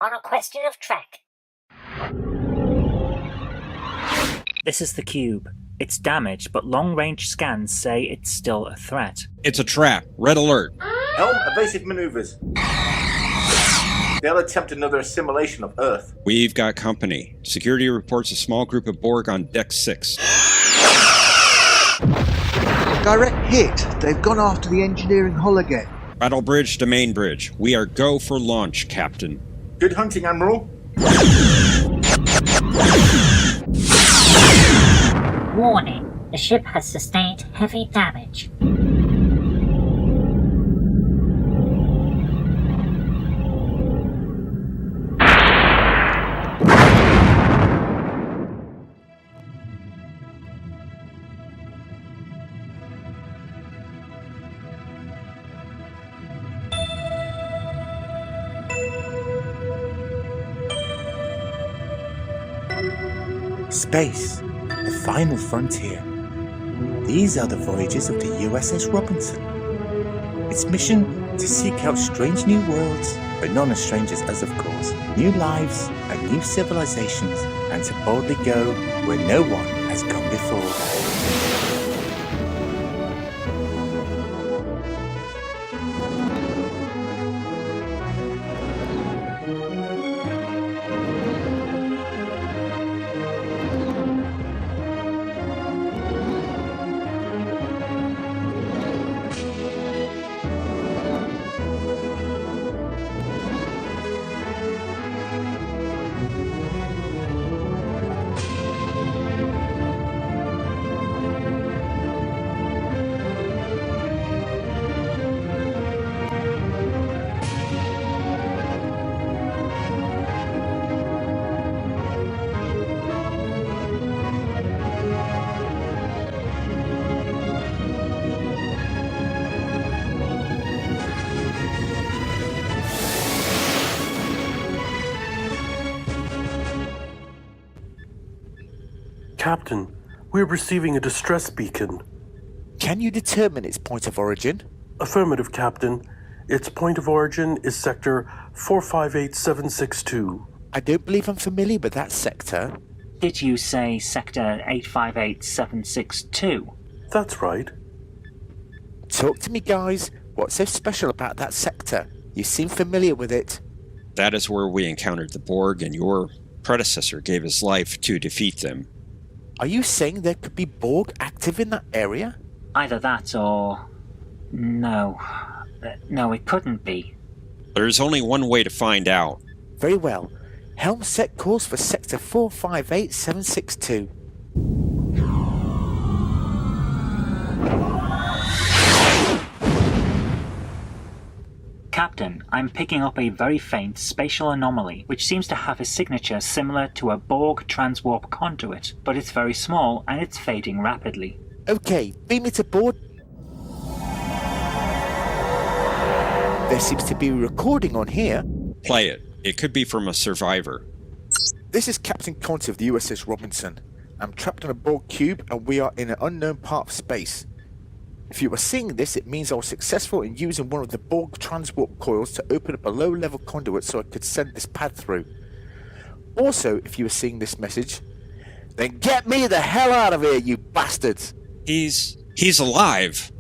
on a question of track. This is the cube. It's damaged, but long-range scans say it's still a threat. It's a trap. Red alert. Helm, evasive maneuvers. They'll attempt another assimilation of Earth. We've got company. Security reports a small group of Borg on Deck 6. Direct hit. They've gone after the engineering hull again. Battle bridge to main bridge. We are go for launch, Captain. Good hunting, Admiral. Warning, the ship has sustained heavy damage. Space, the final frontier. These are the voyages of the USS Robinson. Its mission to seek out strange new worlds, but none as strange as us, of course, new lives and new civilizations, and to boldly go where no one has gone before. Captain, we're receiving a distress beacon. Can you determine its point of origin? Affirmative, Captain. Its point of origin is Sector 458762. I don't believe I'm familiar with that sector. Did you say Sector 858762? That's right. Talk to me, guys. What's so special about that sector? You seem familiar with it. That is where we encountered the Borg, and your predecessor gave his life to defeat them. Are you saying there could be Borg active in that area? Either that or... No. No, it couldn't be. There's only one way to find out. Very well. Helm set course for Sector 458762. Captain, I'm picking up a very faint spatial anomaly, which seems to have a signature similar to a Borg transwarp conduit, but it's very small and it's fading rapidly. Okay, beam it aboard. There seems to be a recording on here. Play it. It could be from a survivor. This is Captain Conti of the USS Robinson. I'm trapped on a Borg cube and we are in an unknown part of space. If you are seeing this, it means I was successful in using one of the Borg transwarp coils to open up a low-level conduit so I could send this pad through. Also, if you are seeing this message, then get me the hell out of here, you bastards! He's alive.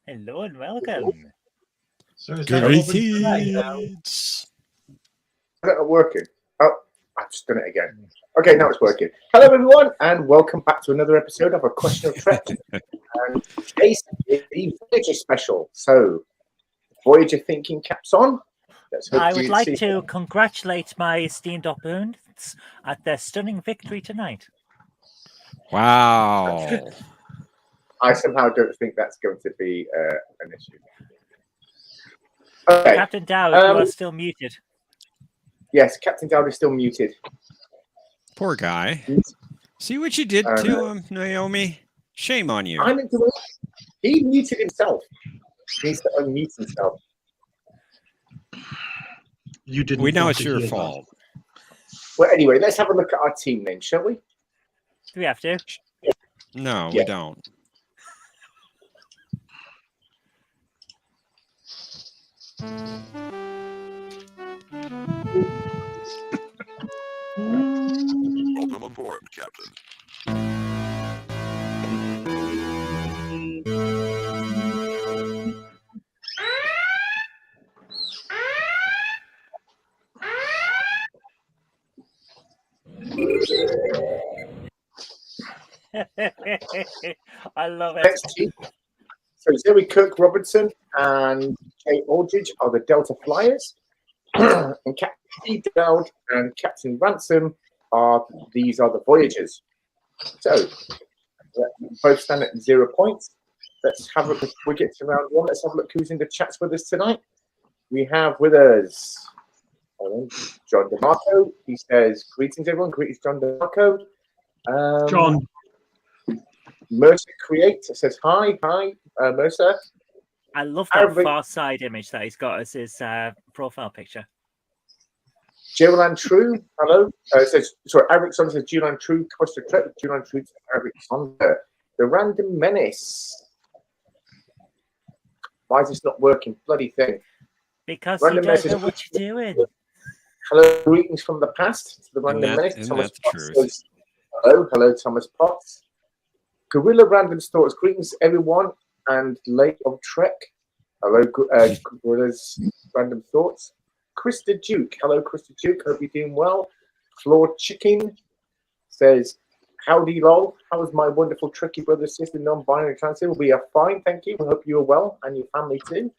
Hello and welcome. So is Greetings. that working? Oh, I've just done it again. Okay, now it's working. Hello, everyone, and welcome back to another episode of A Question of Trek. And today's is the Voyager special. So, Voyager thinking caps on. I would like to congratulate my esteemed opponents at their stunning victory tonight. Wow. I somehow don't think that's going to be an issue. Okay. Captain Dowd, you are still muted. Yes, Captain Dowd is still muted. Poor guy. See what you did to him, Naomi? Shame on you. I'm into it. He muted himself. He needs to unmute himself. You didn't. We know it's your fault. Well, anyway, let's have a look at our team name, shall we? Do we have to? No, Yeah. we don't. Welcome aboard, Captain. I love it. Next team. So Zoe Kirk Robertson and Kate Aldridge are the Delta Flyers. And Captain Steve Dowd and Captain Ransom these are the Voyagers. So both stand at 0 points. Let's have a look. Before we get to round one, let's have a look who's in the chats with us tonight. We have with us John DeMarco. He says, greetings everyone. Greetings, John DeMarco. John. Mercer Create says hi, Mercer. I love that far side image that he's got as his profile picture. Julian True, hello. Says sorry, Erickson says Julian True, Costa Trek, Julian True to Erickson. The Random Menace. Why is this not working? Bloody thing. Because Random you don't know Menace what you're doing. Hello, greetings from the past to the Random Menace. Thomas Potts says, hello, Thomas Potts. Gorilla Random Stores, greetings everyone, and Lake of Trek. Hello, Gorilla's Random Thoughts. Krista Duke, hello, Krista Duke. Hope you're doing well. Floor Chicken says, howdy, lol. How is my wonderful tricky brother, sister, non-binary trans? We are fine, thank you. We hope you are well and your family too.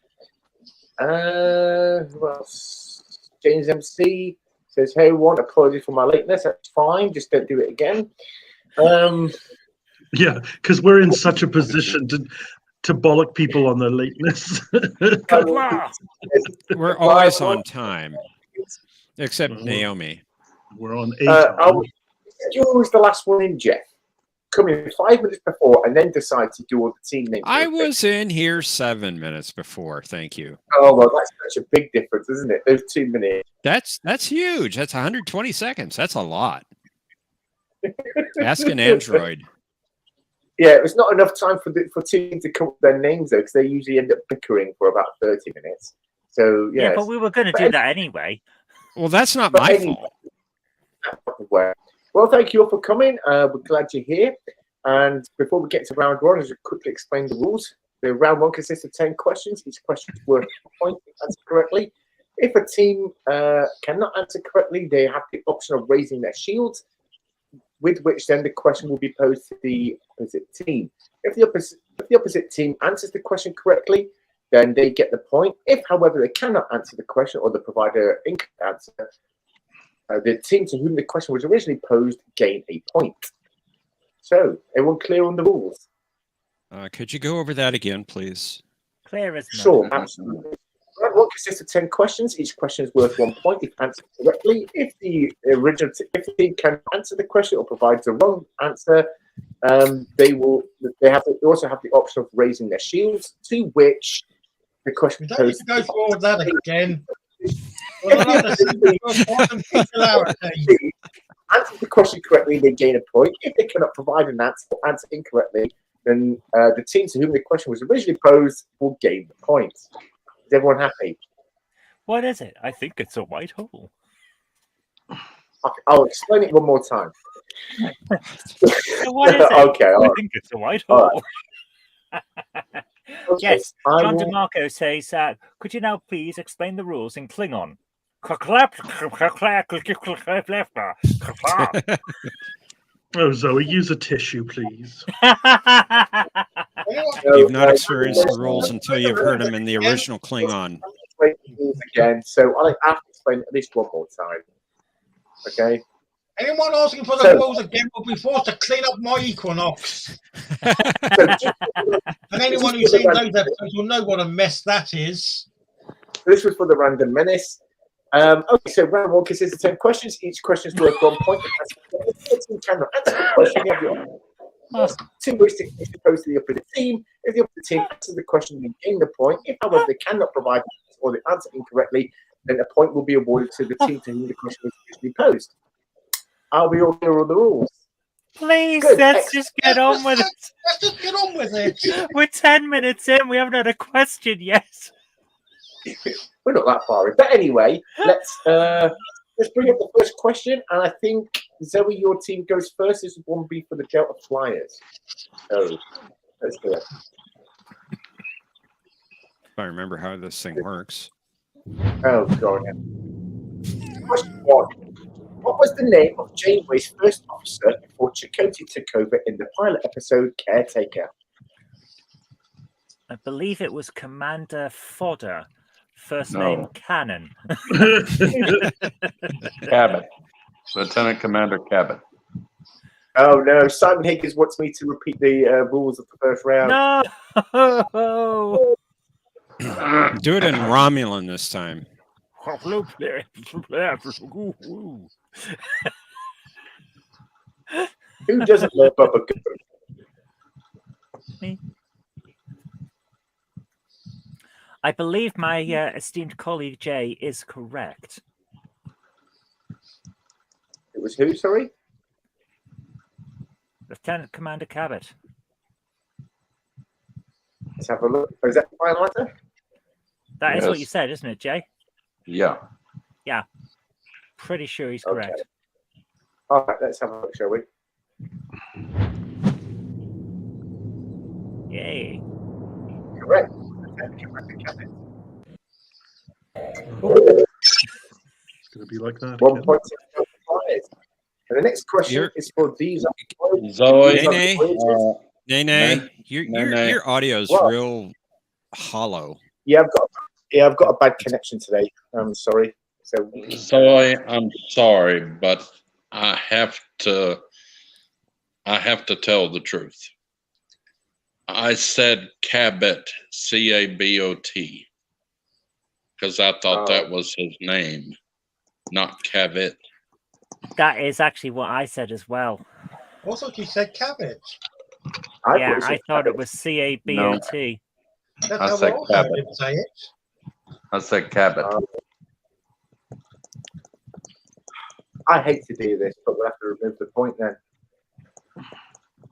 Who else? James MC says, hey, everyone, apologies for my lateness. That's fine, just don't do it again. Yeah, because we're in such a position to bollock people on their lateness. We're always on time, except Naomi. We're on 8. You're always the last one in, Jeff. Come in 5 minutes before and then decide to do all the team names. I was in here 7 minutes before. Thank you. Oh, well, that's such a big difference, isn't it? Those 2 minutes. That's huge. That's 120 seconds. That's a lot. Ask an android. Yeah, it was not enough time for teams to come up with their names, though, because they usually end up bickering for about 30 minutes. So, yeah, but we were going to do that anyway. Well, that's not my fault. Well, thank you all for coming. We're glad you're here. And before we get to round one, I'll just quickly explain the rules. The round one consists of 10 questions. Each question is worth a point if answered correctly. If a team cannot answer correctly, they have the option of raising their shields, with which then the question will be posed to the opposite team. If the opposite team answers the question correctly, then they get the point. If, however, they cannot answer the question or the provider incorrect answer, the team to whom the question was originally posed gain a point. So, everyone clear on the rules? Could you go over that again, please? Clear as mud. Sure, absolutely. Round one consists of 10 questions. Each question is worth 1 point if answered correctly. If the team can answer the question or provides the wrong answer, they also have the option of raising their shields, to which the question we don't need to go through all of that again. Answer the question correctly, they gain a point. If they cannot provide an answer or answer incorrectly, then the team to whom the question was originally posed will gain the point. Is everyone happy? What is it? I think it's a white hole. I'll explain it one more time. So what is it? Okay, I think it's a white hole. Right. Yes, John DeMarco says, could you now please explain the rules in Klingon? Oh, Zoe, use a tissue, please. You've not experienced the rules until you've heard them in the original Klingon. Again, so I'll have to explain at least one more time. Okay? Anyone asking for the rules again will be forced to clean up my equinox. And anyone who's seen those episodes will know what a mess that is. This was for the Random Menace. Okay, so round one consists of 10 questions. Each question is worth 1 point. If the team cannot answer the question, you have the 2 ways to pose to the opposite team. If the opposite team answers the question, they gain the point. If, however, they cannot provide or the answer incorrectly, then a point will be awarded to the team to whom the question was originally posed. Are we all clear on the rules? Please, Good, let's just get on with it. Let's just get on with it. We're 10 minutes in. We haven't had a question yet. We're not that far in. But anyway, let's bring up the first question. And I think, Zoe, your team goes first. This will be for the Delta Flyers. So let's do it. If I remember how this thing works. Oh, God. Question 1. What was the name of Janeway's first officer before Chakotay took over in the pilot episode Caretaker? I believe it was Commander Fodder. First No. name Cannon. Cabot. Lieutenant Commander Cabot. Oh, no. Simon Higgins wants me to repeat the rules of the first round. No! Do it in Romulan this time. Who doesn't love Bubba Gump? Me. I believe my esteemed colleague Jay is correct. It was who, sorry? Lieutenant Commander Cabot. Let's have a look. Oh, is that the final answer? That is what Yes. you said, isn't it, Jay? Yeah. Yeah. Pretty sure he's correct. Okay. All right, let's have a look, shall we? Yay. Correct. It's going to be like that. 1 point to the Flyers. And the next question is for these. Zoe. Nay. Your audio is What? real hollow. Yeah, I've got a bad connection today. I'm sorry. So Zoe, I'm sorry, but I have to tell the truth. I said Cabot, C-A-B-O-T, because I thought that was his name, not Cabot. That is actually what I said as well. I thought you said cabbage. I thought it was C-A-B-O-T. That's I how said I Cabot. didn't say it. I said Cabot. I hate to do this, but we'll have to remove the point then.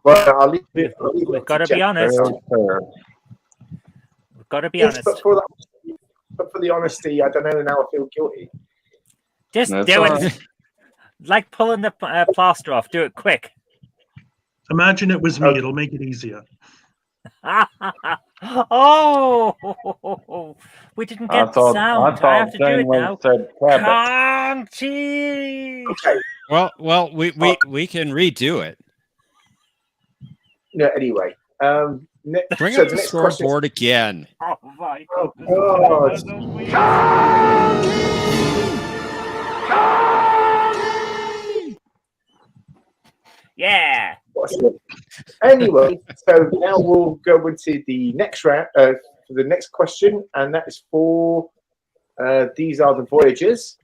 Well, I'll leave it. We've got to be honest. We've got to be honest. But for the honesty, I don't know. Now I feel guilty. Just That's do all it. right. Like pulling the plaster off. Do it quick. Imagine it was me. It'll make it easier. Oh, we didn't get the sound. I have to do it now. Conchi. Okay. Well, we can redo it. No, anyway. Bring so up the scoreboard again. Oh my Yeah. Anyway, so now we'll go into the next round, for the next question, and that is for these are the Voyagers.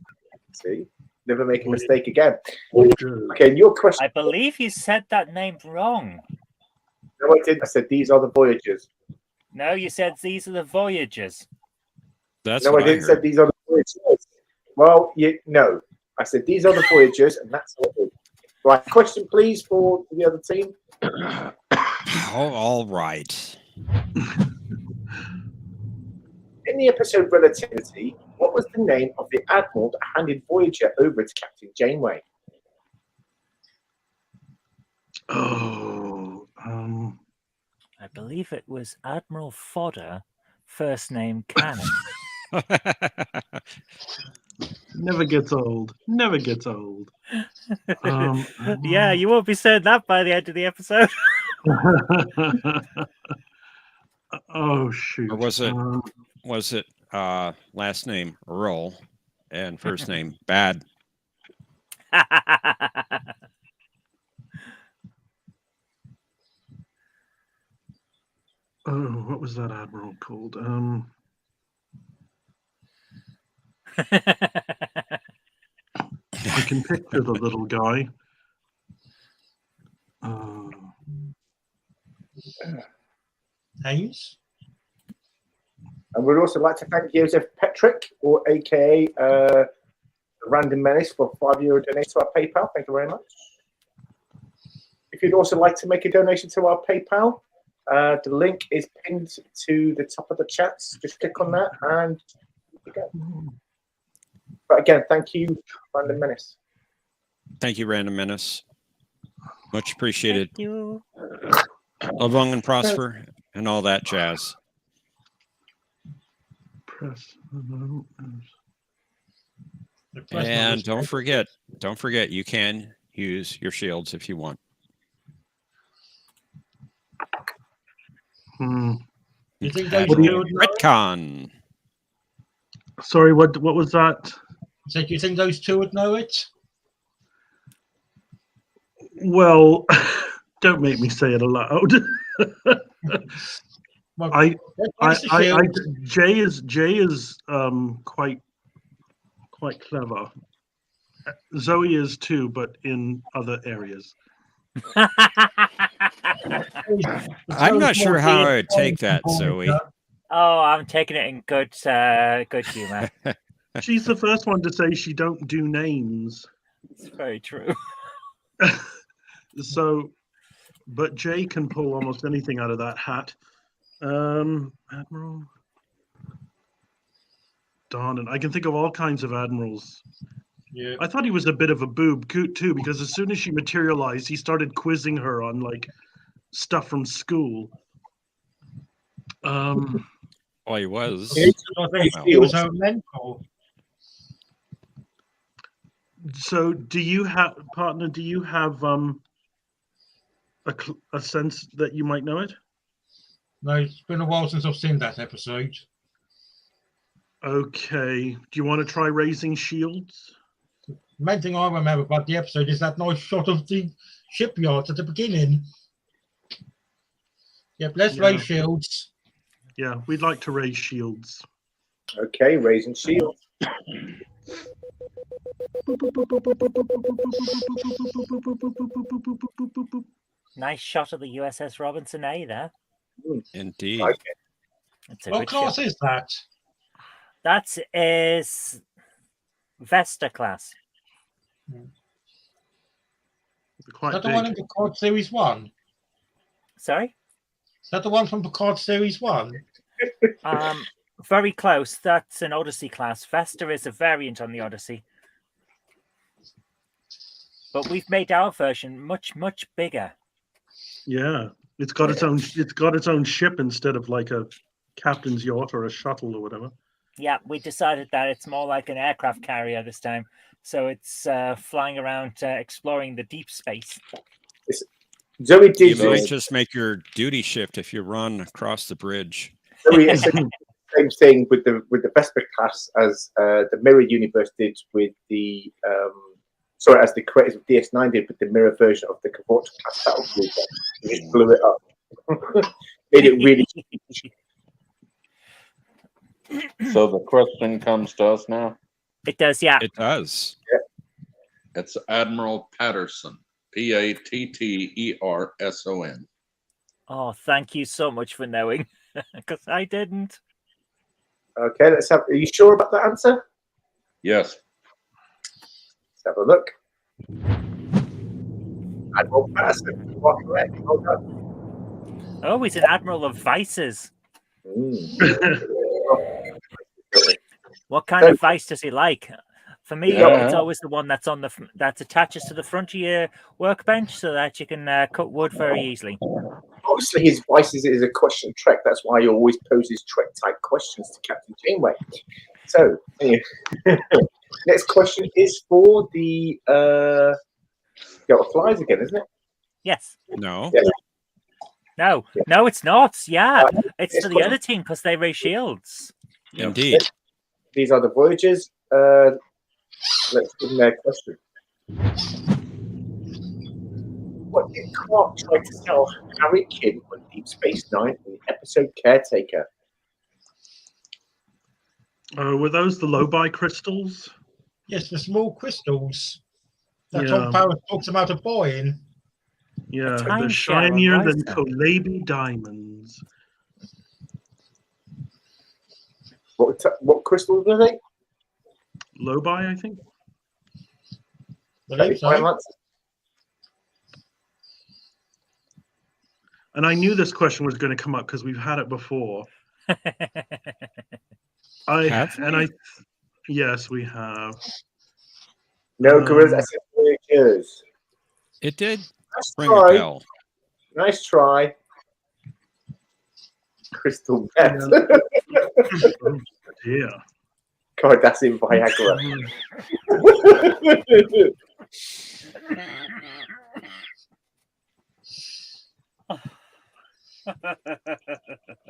See, never make a mistake again. Okay, and your question. I believe you said that name wrong. No, I didn't. I said these are the Voyagers. No, you said these are the Voyagers. That's no, I what didn't I say heard. these are the Voyagers. Well, no, I said these are the Voyagers, and that's what it is. Right, question please for the other team. Oh, all right. In the episode Relativity, what was the name of the admiral that handed Voyager over to Captain Janeway? I believe it was Admiral Fodder, first name Cannon. Never gets old. Never gets old. Yeah, you won't be saying that by the end of the episode. Oh shoot! Or was it last name Earl and first name Bad? Oh, what was that admiral called? I can picture the little guy. Hayes. And we'd also like to thank Joseph Petrick, or AKA Random Menace, for €5 donation to our PayPal. Thank you very much. if you'd also like to make a donation to our PayPal, the link is pinned to the top of the chats. Just click on that and you go. But again, thank you, Random Menace. Thank you, Random Menace. Much appreciated. Thank you. Live long and prosper and all that jazz. And don't forget, you can use your shields if you want. You think those two would know it? Retcon. Sorry, what was that? So do you think those two would know it? Well, don't make me say it aloud. Well, Jay is quite clever. Zoe is too, but in other areas. I'm not sure how I would take that, Zoe. Oh, I'm taking it in good humor. She's the first one to say she don't do names. It's very true. So, but Jay can pull almost anything out of that hat. Admiral. Darn it. I can think of all kinds of admirals. Yeah. I thought he was a bit of a boob too, because as soon as she materialized, he started quizzing her on like stuff from school. Well, he was. He was our mentor. So, do you have a sense that you might know it? No, it's been a while since I've seen that episode. Okay. Do you want to try raising shields? The main thing I remember about the episode is that nice shot of the shipyard at the beginning. Yep, let's raise shields. Yeah, we'd like to raise shields. Okay, raising shields. Nice shot of the USS Robinson A there. Indeed. It's a What good class ship. is that? That is Vesta class. Is that the one in Picard Series 1? Sorry? Is that the one from Picard Series 1? Very close. That's an Odyssey class. Vesta is a variant on the Odyssey. But we've made our version much, much bigger. Yeah. It's got its own ship instead of like a captain's yacht or a shuttle or whatever. Yeah, we decided that it's more like an aircraft carrier this time. So it's flying around exploring the deep space. Zoe did You might just make your duty shift if you run across the bridge. Zoe is the same thing with the Vesper class as the Mirror Universe did with the as the creators of DS9 did with the mirror version of the A.Q.O.T class battlefield. They just blew it up. Made it really. So the question comes to us now. It does, yeah. It does. Yeah. It's Admiral Patterson. Patterson. Oh, thank you so much for knowing, because I didn't. Okay, let's have. Are you sure about the answer? Yes. Let's have a look. Admiral Patterson. You are correct. Well done. Oh, he's an Admiral of Vices. What kind of vice does he like? For me, it's always the one that's that attaches to the front of your workbench so that you can cut wood very easily. Obviously, his vices is a question of Trek. That's why he always poses Trek-type questions to Captain Janeway. So, next question is for the flies again, isn't it? Yes. No. Yes. No, it's not. Yeah, it's for the other team because they raise shields. Indeed. These are the Voyagers. Let's give them their question. What did Quark try to tell Harry Kim on Deep Space Nine in the episode Caretaker? Were those the Lobi crystals? Yes, the small crystals that Yeah. Tom Paris talks about a boy in. Yeah, time they're share on shinier than Lysa. Kolebi diamonds. What crystals were they? Lobi, I think. Believe so. Final answer? And I knew this question was going to come up because we've had it before. Yes, we have. No, gorillas. I said Voyagers. It did Nice ring a try. bell. Nice try. Crystal meth. Oh, dear. God, that's in Viagra.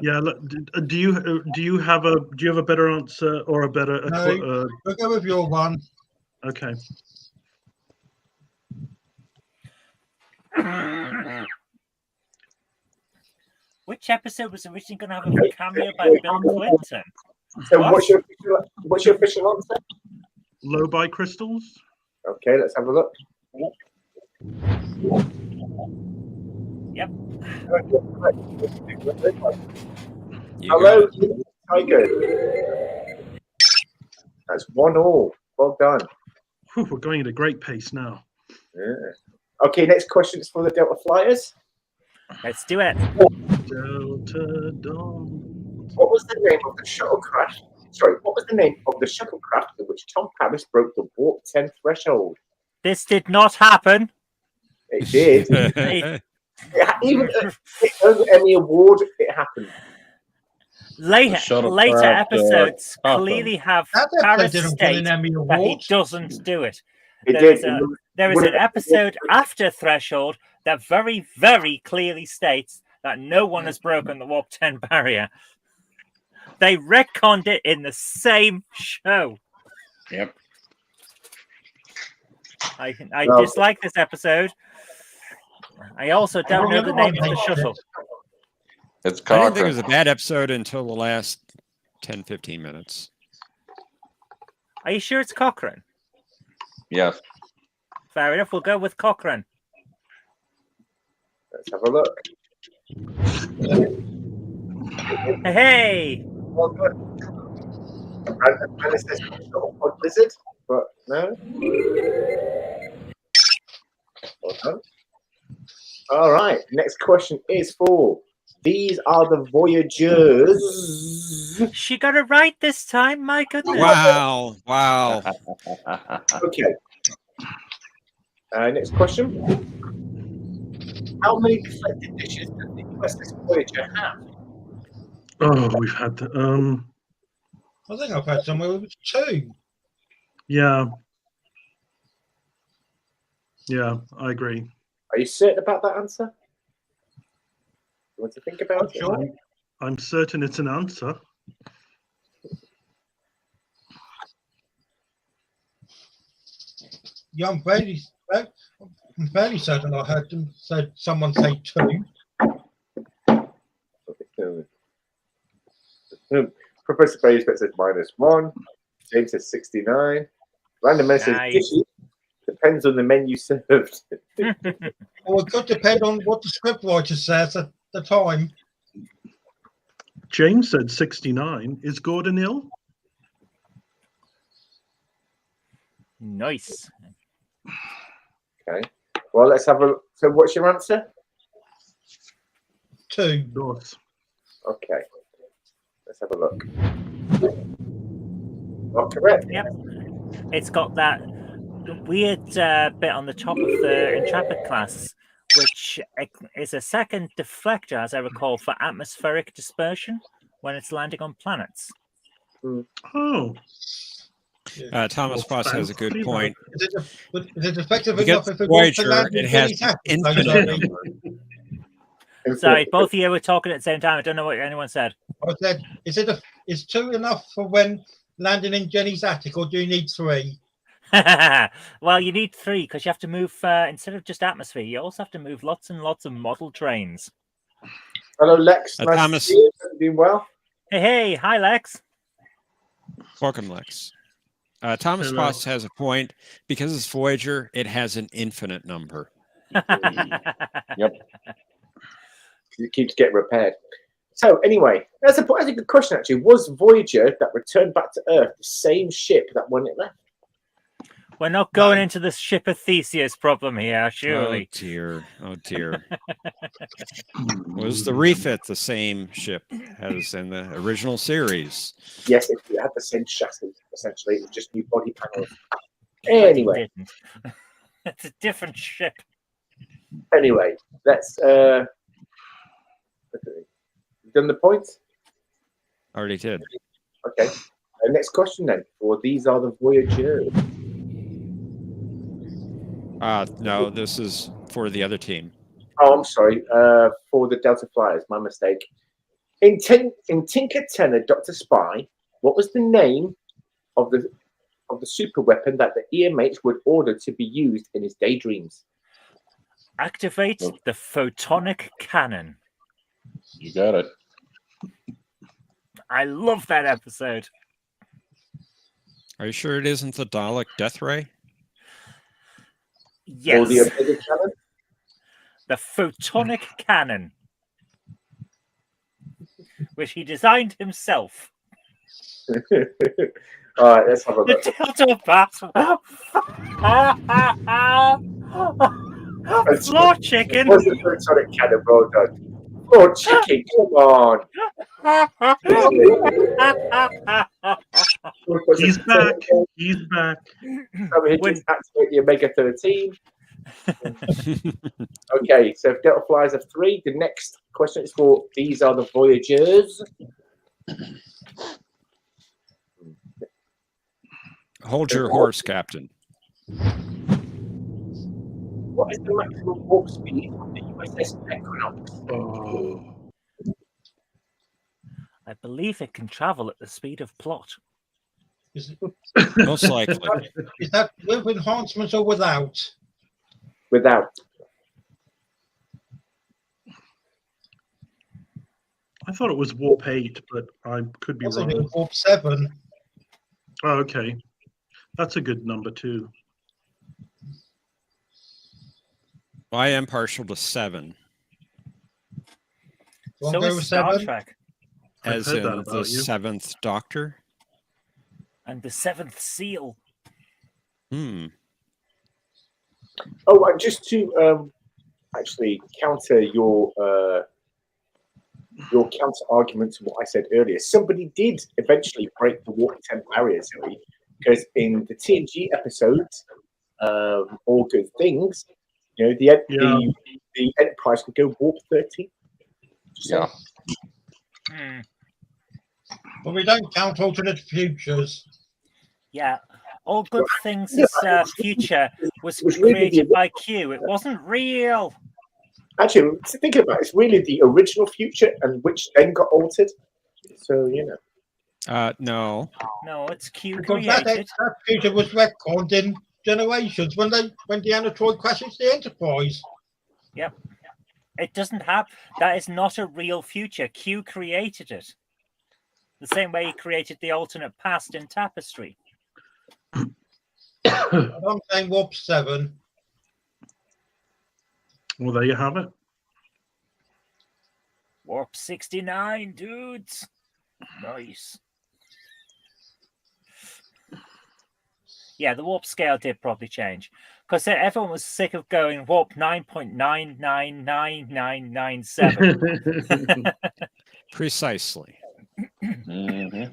Yeah. Look, do you have a better answer or a better? No, we'll go with your one. Okay. Which episode was originally going to have a cameo by Bill Clinton? So what's your official answer? Low by crystals. Okay, let's have a look. Yep. Hello, Tiger. That's 1-1. Well done. Whew, we're going at a great pace now. Yeah. Okay, next question is for the Delta Flyers. Let's do it. Delta Dawn. What was the name of the shuttlecraft? Sorry, what was the name of the shuttlecraft in which Tom Paris broke the warp 10 threshold? This did not happen. It did. Even it earned an Emmy Award. It happened. Later episodes clearly have Paris state that he doesn't do it. There is an episode after Threshold that very, very clearly states that no one has broken the Warp 10 barrier. They retconned it in the same show. Yep. I dislike this episode. I also don't know the name of the shuttle. I didn't think it was a bad episode until the last 10-15 minutes. Are you sure it's Cochrane? Yes. Fair enough. We'll go with Cochrane. Let's have a look. Hey! Well done. And it says pod lizard, but no. Well done. All right. Next question is for these are the Voyagers. She got it right this time. My goodness. Wow. Wow. Okay. Next question. How many deflected dishes does the USS Voyager have? Oh, we've had the, I think I've had somewhere with 2. Yeah. Yeah, I agree. Are you certain about that answer? You want to think about it? Sure. I'm certain it's an answer. Yeah, I'm fairly certain I heard them said someone say 2. Professor Baysbet says -1. James says 69. Random Man says dishes. Depends on the menu served. Well, it could depend on what the scriptwriter says at the time. James said 69. Is Gordon ill? Nice. Okay. Well, let's have a. So, what's your answer? 2. Okay. Let's have a look. Not correct. Yep. It's got that weird bit on the top of the Intrepid class, which is a second deflector, as I recall, for atmospheric dispersion when it's landing on planets. Oh. Thomas Foss has a good point. Is it effective because enough if Voyager, it has infinite. Sorry, both of you were talking at the same time. I don't know what anyone said. I said, is 2 enough for when landing in Jenny's attic, or do you need 3? Well, you need 3 because you have to move instead of just atmosphere. You also have to move lots and lots of model trains. Hello, Lex. Nice Thomas. to see you. Doing well. Hey, hi, Lex. Welcome, Lex. Thomas Hello. Foss has a point. Because it's Voyager, it has an infinite number. Yep. It keeps getting repaired. So anyway, that's a good question actually. Was Voyager that returned back to Earth the same ship that when it left? We're not going into the ship of Theseus problem here, surely. Oh dear. Was the refit the same ship as in the original series? Yes, it had the same chassis, essentially. It was just new body panels. Anyway. It's a different ship. Anyway, let's... done the points? Already did. Okay. Next question then. For these are the Voyagers. No, this is for the other team. Oh, I'm sorry. For the Delta Flyers, my mistake. In Tinker Tenor Dr. Spy, what was the name of the super weapon that the EMH would order to be used in his daydreams? Activate the photonic cannon. You got it. I love that episode. Are you sure it isn't the Dalek Death Ray? Yes. Or the Omega cannon? The photonic cannon, which he designed himself. All right, let's have a look. The Delta Battle. Floor chicken. What's the photonic cannon? Well done. Floor chicken, come on. He's back. He's back. Activate the Omega 13. Okay, so if Delta Flyers have 3, the next question is for these are the Voyagers. Hold your horse, Captain. What is the maximum warp speed of the USS Equinox? I believe it can travel at the speed of plot. Most likely. Is that with enhancements or without? Without. I thought it was warp 8, but I could be wrong. It was warp 7. Oh, okay. That's a good number too. I am partial to 7. So is Star Trek. As in the 7th Doctor? And the 7th Seal. Oh, and just to actually counter your counter argument to what I said earlier, somebody did eventually break the warp 10 barrier, Zoe, because in the TNG episodes, All Good Things, you know, the Enterprise could go warp 13. Yeah. But we don't count alternate futures. Yeah. All Good Things' future was created by Q. It wasn't real. Actually, think about it. It's really the original future and which then got altered. So, you know. No. No, it's Q because created. that future was retconned in Generations when the android crashes the Enterprise. Yep. It doesn't have... That is not a real future. Q created it. The same way he created the alternate past in Tapestry. I'm saying warp 7. Well, there you have it. Warp 69, dudes. Nice. Yeah, the warp scale did probably change. Because everyone was sick of going warp 9.999997. Precisely. Mm-hmm.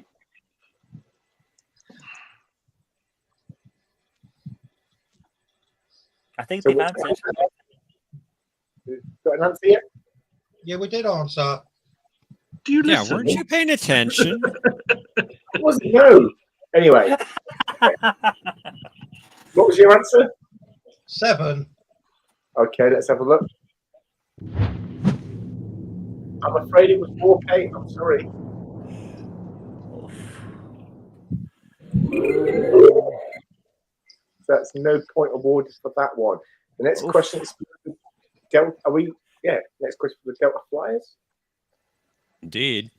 I think they've answered. Got an answer yet? Yeah, we did answer. Do you Yeah, listen? weren't you paying attention? It wasn't, no. Anyway. What was your answer? 7. Okay, let's have a look. I'm afraid it was warp 8. I'm sorry. So that's no point awarded for that one. The next question is Delta. Are we? Yeah. Next question for the Delta Flyers. Indeed.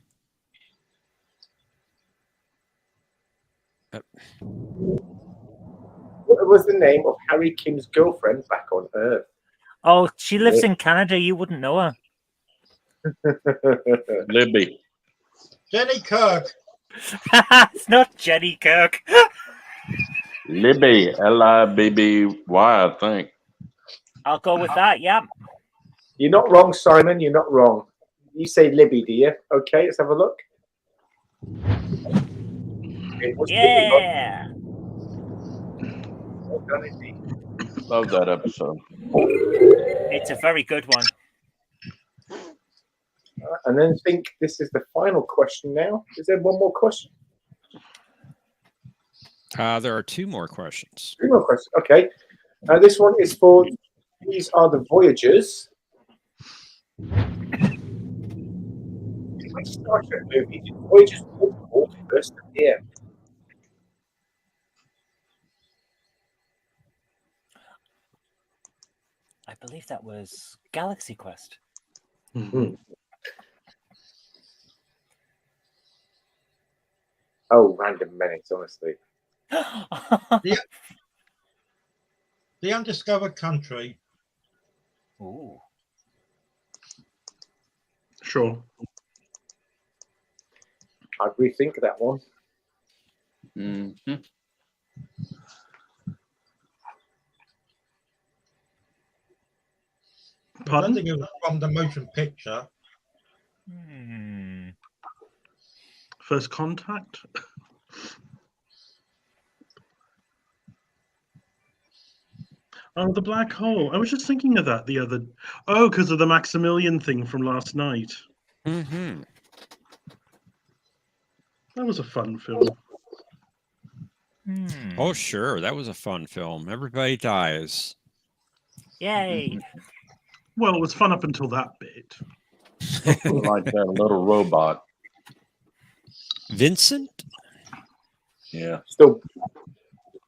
What was the name of Harry Kim's girlfriend back on Earth? Oh, she lives in Canada. You wouldn't know her. Libby. Jenny Kirk. It's not Jenny Kirk. Libby, Libby, I think. I'll go with that. Yeah. You're not wrong, Simon. You're not wrong. You say Libby, do you? Okay, let's have a look. Yeah. Well done indeed. Love that episode. It's a very good one. And then I think this is the final question now. Is there one more question? There are 2 more questions. 2 more questions. Okay. This one is for, these are the Voyagers. In which Star Trek movie did Voyagers walk first appear? I believe that was Galaxy Quest. Mm-hmm. Oh, Random Menace, honestly. The Undiscovered Country. Ooh. Sure. I'd rethink that one. Mm-hmm. I don't think it was from the motion picture. First Contact? Oh, the black hole. I was just thinking of that the other... Oh, because of the Maximilian thing from last night. Mm-hmm. That was a fun film. Oh, sure. That was a fun film. Everybody dies. Yay. Well, it was fun up until that bit. Like that little robot. Vincent? Yeah. Still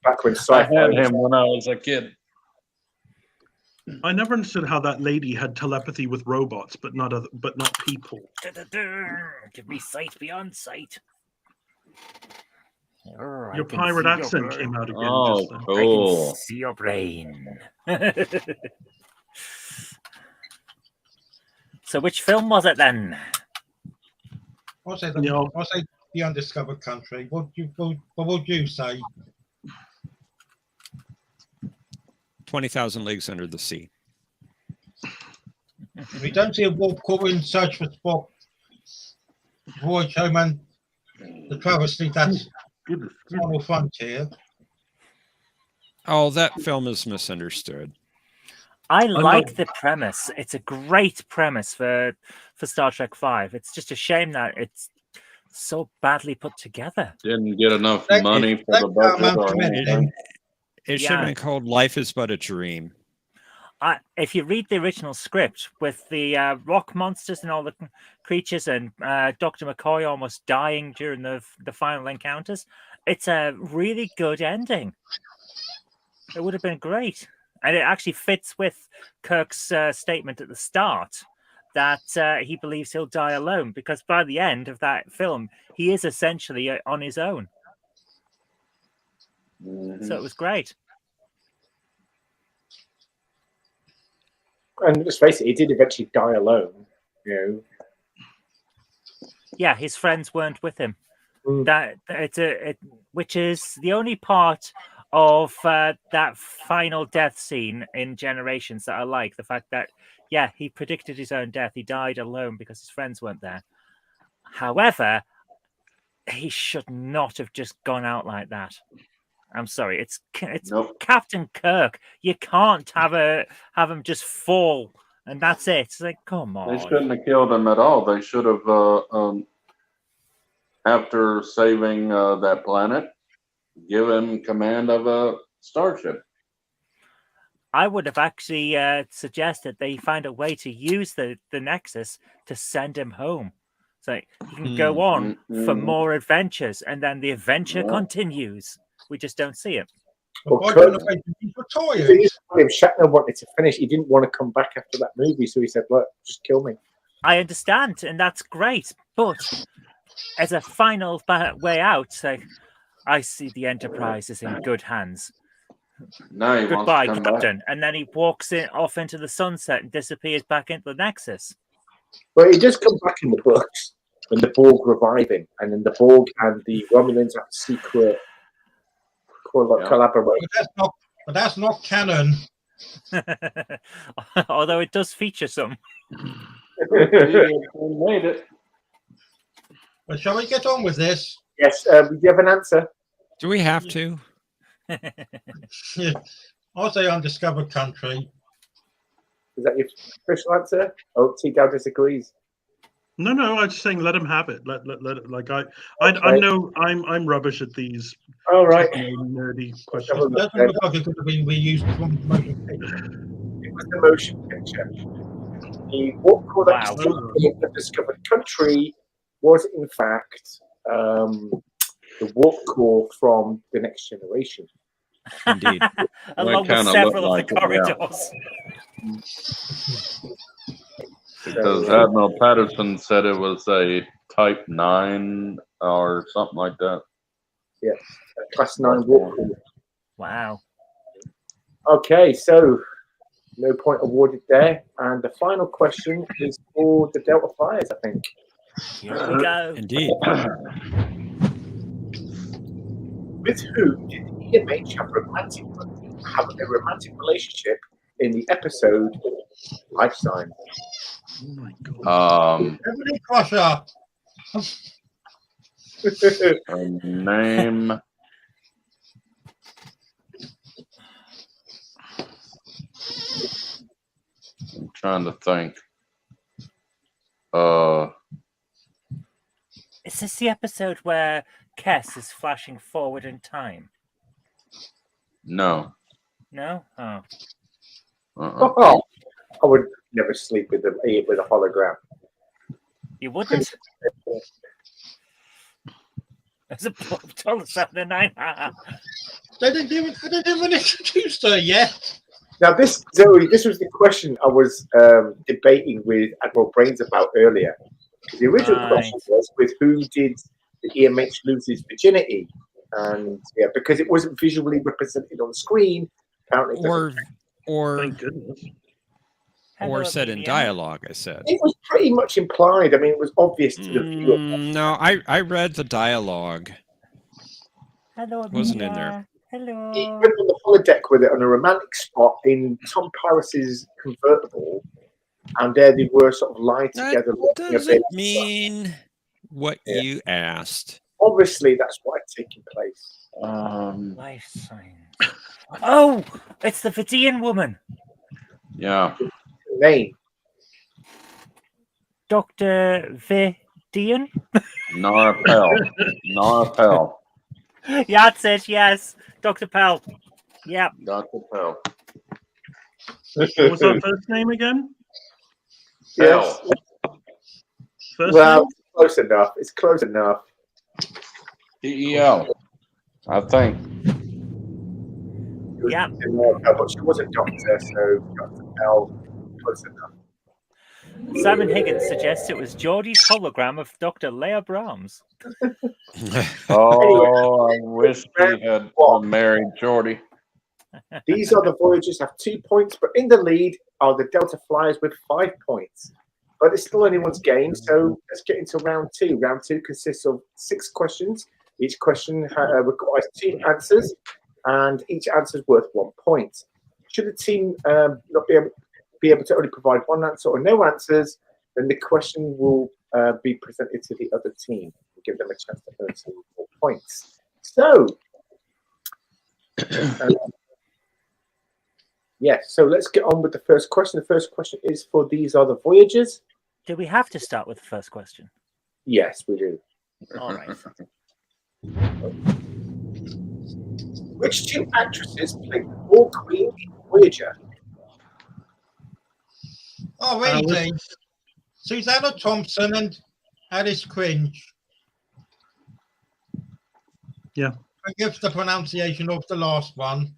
back when I had him when I was a kid. I never understood how that lady had telepathy with robots, but not people. Give me sight beyond sight. Your pirate accent came out again. Oh, just then. cool. I can see your brain. So which film was it then? I'll say the Undiscovered Country. What would you say? 20,000 Leagues Under the Sea. We don't see a warp core in Search for Spock. Voyage Home and the travesty that's Final Frontier. Oh, that film is misunderstood. I like the premise. It's a great premise for Star Trek V. It's just a shame that it's so badly put together. Didn't get enough money for the budget or anything. It should have been called Life is But a Dream. If you read the original script with the rock monsters and all the creatures and Dr. McCoy almost dying during the final encounters, it's a really good ending. It would have been great. And it actually fits with Kirk's statement at the start that he believes he'll die alone, because by the end of that film, he is essentially on his own. Mm-hmm. So it was great. And let's face it, he did eventually die alone, you know. Yeah, his friends weren't with him. Which is the only part of that final death scene in Generations that I like. The fact that, yeah, he predicted his own death. He died alone because his friends weren't there. However, he should not have just gone out like that. I'm sorry, it's nope. Captain Kirk. You can't have him just fall and that's it. It's like, come on. They shouldn't have killed him at all. They should have, after saving that planet, given command of a starship. I would have actually suggested they find a way to use the Nexus to send him home. So he can go on for more adventures, and then the adventure continues. We just don't see it. Well, Shatner wanted to finish. He didn't want to come back after that movie, so he said, "Look, just kill me." I understand, and that's great. But as a final way out, I see the Enterprise is in good hands. No, goodbye, Captain. And then he walks off into the sunset and disappears back into the Nexus. Well, he does come back in the books when the Borg revive him, and then the Borg and the Romulans have a secret collaborate. But that's not canon. Although it does feature some. We made it. But shall we get on with this? Yes. Do you have an answer? Do we have to? I'll say undiscovered country. Is that your official answer? Oh, T-Dow disagrees. No, I'm just saying let him have it. Let it. Like I'm rubbish at these. All right. Nerdy questions. That looked like it could have been reused from the motion picture. It was the motion picture. The what called the discovered country was in fact the warp core from The Next Generation. Indeed. Along with several of the corridors. Because Admiral Patterson said it was a Type 9 or something like that. Yeah, Class 9 warp core. Wow. Okay, so no point awarded there. And the final question is for the Delta Flyers, I think. Here we go. Indeed. With whom did EMH have a romantic relationship in the episode Life Sign? Oh my god. Everybody Crusher. Her name. I'm trying to think. Is this the episode where Kess is flashing forward in time? No. No? Oh. Oh, I would never sleep with a hologram. You wouldn't? There's a total 7 and 9. They didn't even introduce her yet. Now, Zoe, this was the question I was debating with Admiral Brains about earlier. The original question was, with whom did the EMH lose his virginity? And yeah, because it wasn't visually represented on screen, apparently. Thank goodness. Or said in dialogue, I said. It was pretty much implied. I mean, it was obvious to the viewer. No, I read the dialogue. Hello, it wasn't in there. Hello. He went on the holodeck with it on a romantic spot in Tom Paris's convertible, and there they were sort of lying together. That doesn't mean what you asked. Obviously, that's what had taken place. Life sign. Oh, it's the Vidian woman. Yeah. Name. Dr. Vidian? Nara Pell. Yeah, that's it, yes. Dr. Pell. Yep. Dr. Pell. What was her first name again? Yes. First well, name? close enough. It's close enough. PEL, I think. Yeah. But she was a doctor, so Dr. Pell, close enough. Simon Higgins suggests it was Geordie's hologram of Dr. Leah Brahms. Oh, I wish he had married Geordie. These are the Voyagers have 2 points, but in the lead are the Delta Flyers with 5 points. But it's still anyone's game, so let's get into round 2. Round 2 consists of 6 questions. Each question requires 2 answers, and each answer is worth 1 point. Should the team not be able to only provide one answer or no answers, then the question will be presented to the other team and give them a chance to earn some more points. So, so let's get on with the first question. The first question is for These Are the Voyagers. Do we have to start with the first question? Yes, we do. All right. Which 2 actresses played the War Queen in Voyager? Oh, really? Susanna Thompson and Alice Cringe. Yeah. Forgive the pronunciation of the last one.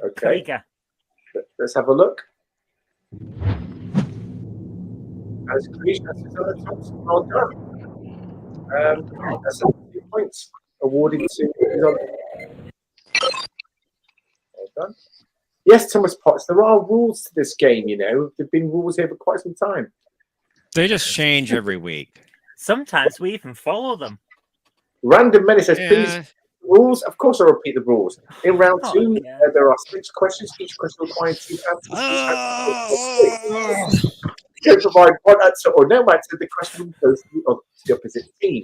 Okay. Let's have a look. Alice Cringe and Susanna Thompson. Well done. That's 2 points awarded to. Well done. Yes, Thomas Potts, there are rules to this game, you know. There have been rules here for quite some time. They just change every week. Sometimes we even follow them. Random Menace says, please rules. Of course, I'll repeat the rules. In round two, there are 6 questions. Each question requires 2 answers. You can provide one answer or no answer. The question goes to the opposite team.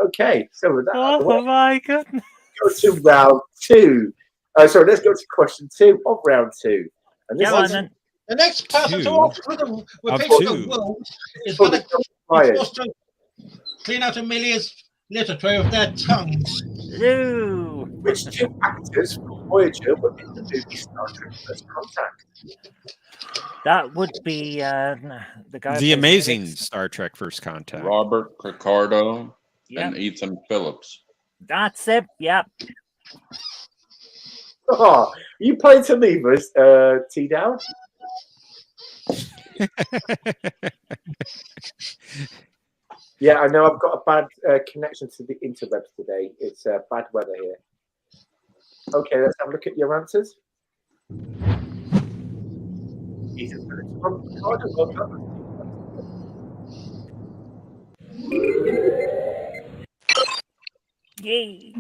Okay, so with that, oh my goodness. Go to round 2. Sorry, let's go to question 2 of round 2. And this is the next person to offer the rules is going to clean out Amelia's litter tray with their tongues. Ew. Which 2 actors from Voyager were in the movie Star Trek First Contact? That would be the guy. The amazing Star Trek First Contact. Robert Picardo and Ethan Phillips. That's it. Yep. Oh, you playing to leave us, T-Down? Yeah, I know I've got a bad connection to the interwebs today. It's bad weather here. Okay, let's have a look at your answers. Ethan Phillips from Ricardo, well done. Yay.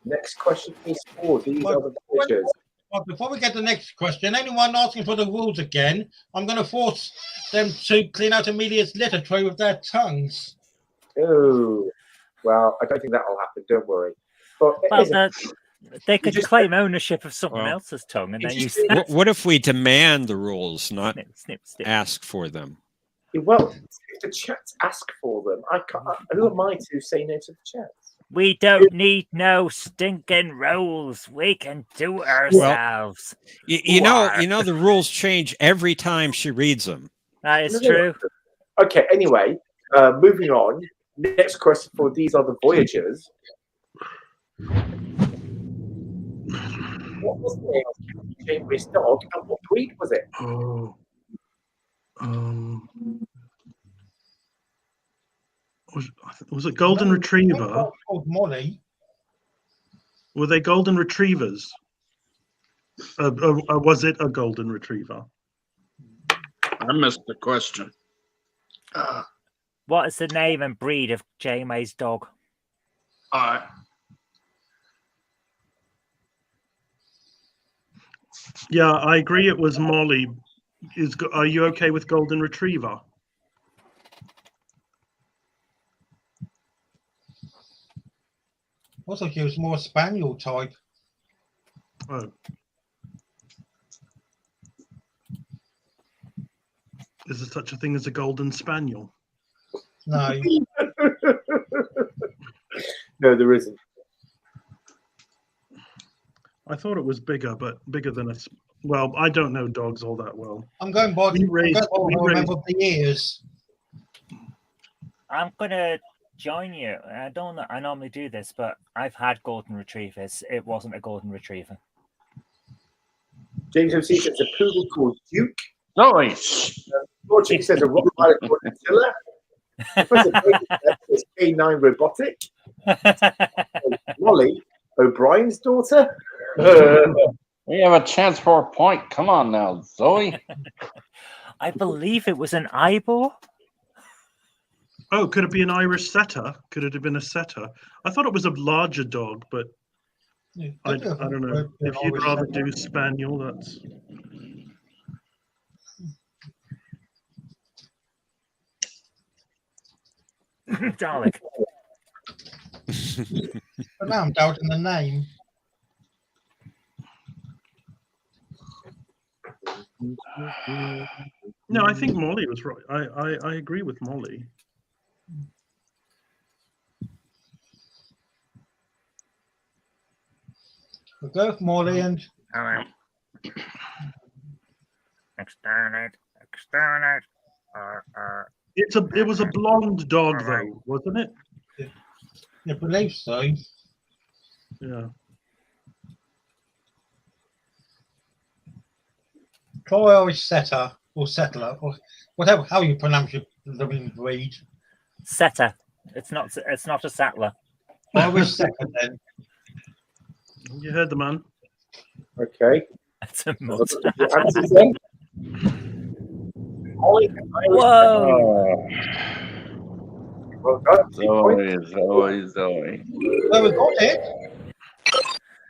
Next question is for these other Voyagers. Well, before we get to the next question, anyone asking for the rules again, I'm going to force them to clean out Amelia's litter tray with their tongues. Oh, well, I don't think that'll happen. Don't worry. But they could claim ownership of someone else's tongue, and then use that. What if we demand the rules, not ask for them? Well, if the chats ask for them, I can't. Who am I to say no to the chats? We don't need no stinking rules. We can do it ourselves. Well, you know, the rules change every time she reads them. That is true. Okay. Anyway, moving on. Next question for these other Voyagers. What was the name of Captain Janeway's dog, and what breed was it? Was it golden retriever? Molly. Were they golden retrievers? Was it a golden retriever? I missed the question. What is the name and breed of Janeway's dog? Yeah, I agree. It was Molly. Are you okay with golden retriever? Also, she was more spaniel type. Oh. Is there such a thing as a golden spaniel? No. No, there isn't. I thought it was bigger, but bigger than a. Well, I don't know dogs all that well. I'm going by remember the ears. I'm gonna join you. I normally do this, but I've had golden retrievers. It wasn't a golden retriever. James MC says a poodle called Duke. Nice. Roger says a Rottweiler called Attila. Professor Baker says K9 robotic. Molly, O'Brien's daughter. We have a chance for a point. Come on now, Zoe. I believe it was an eyeball. Oh, could it be an Irish setter? Could it have been a setter? I thought it was a larger dog, but I don't know. If you'd rather do spaniel, that's. Dalek. But now I'm doubting the name. No, I think Molly was right. I agree with Molly. We'll go with Molly and. Exterminate. It was a blonde dog, though, wasn't it? I believe so. Yeah. Try Irish setter or settler or whatever. How you pronounce your living breed? Setter. It's not a settler. Irish setter then. You heard the man. Okay. That's a mud. Whoa! Well done. Zoe. Well, we got it.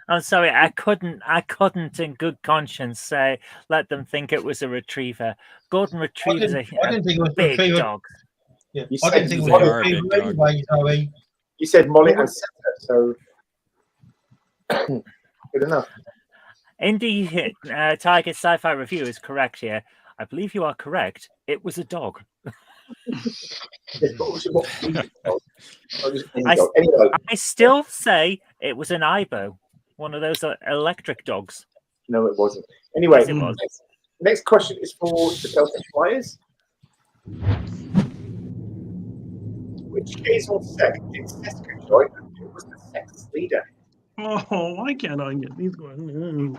I'm sorry, I couldn't in good conscience say let them think it was a retriever. Golden retrievers are I didn't think it was a big retriever. dogs. Yeah. You I said didn't think it was they a are a big retriever dog. anyway, Zoe. You said Molly and Setter, so good enough. Indie Tiger Sci-Fi Review is correct here. I believe you are correct. It was a dog. I still say it was an Ibo, one of those electric dogs. No, it wasn't. Anyway, Yes, it was. Next question is for the Delta Flyers. Which Kazon sect did Seska join and who was the sect's leader? Oh, why can't I get these ones?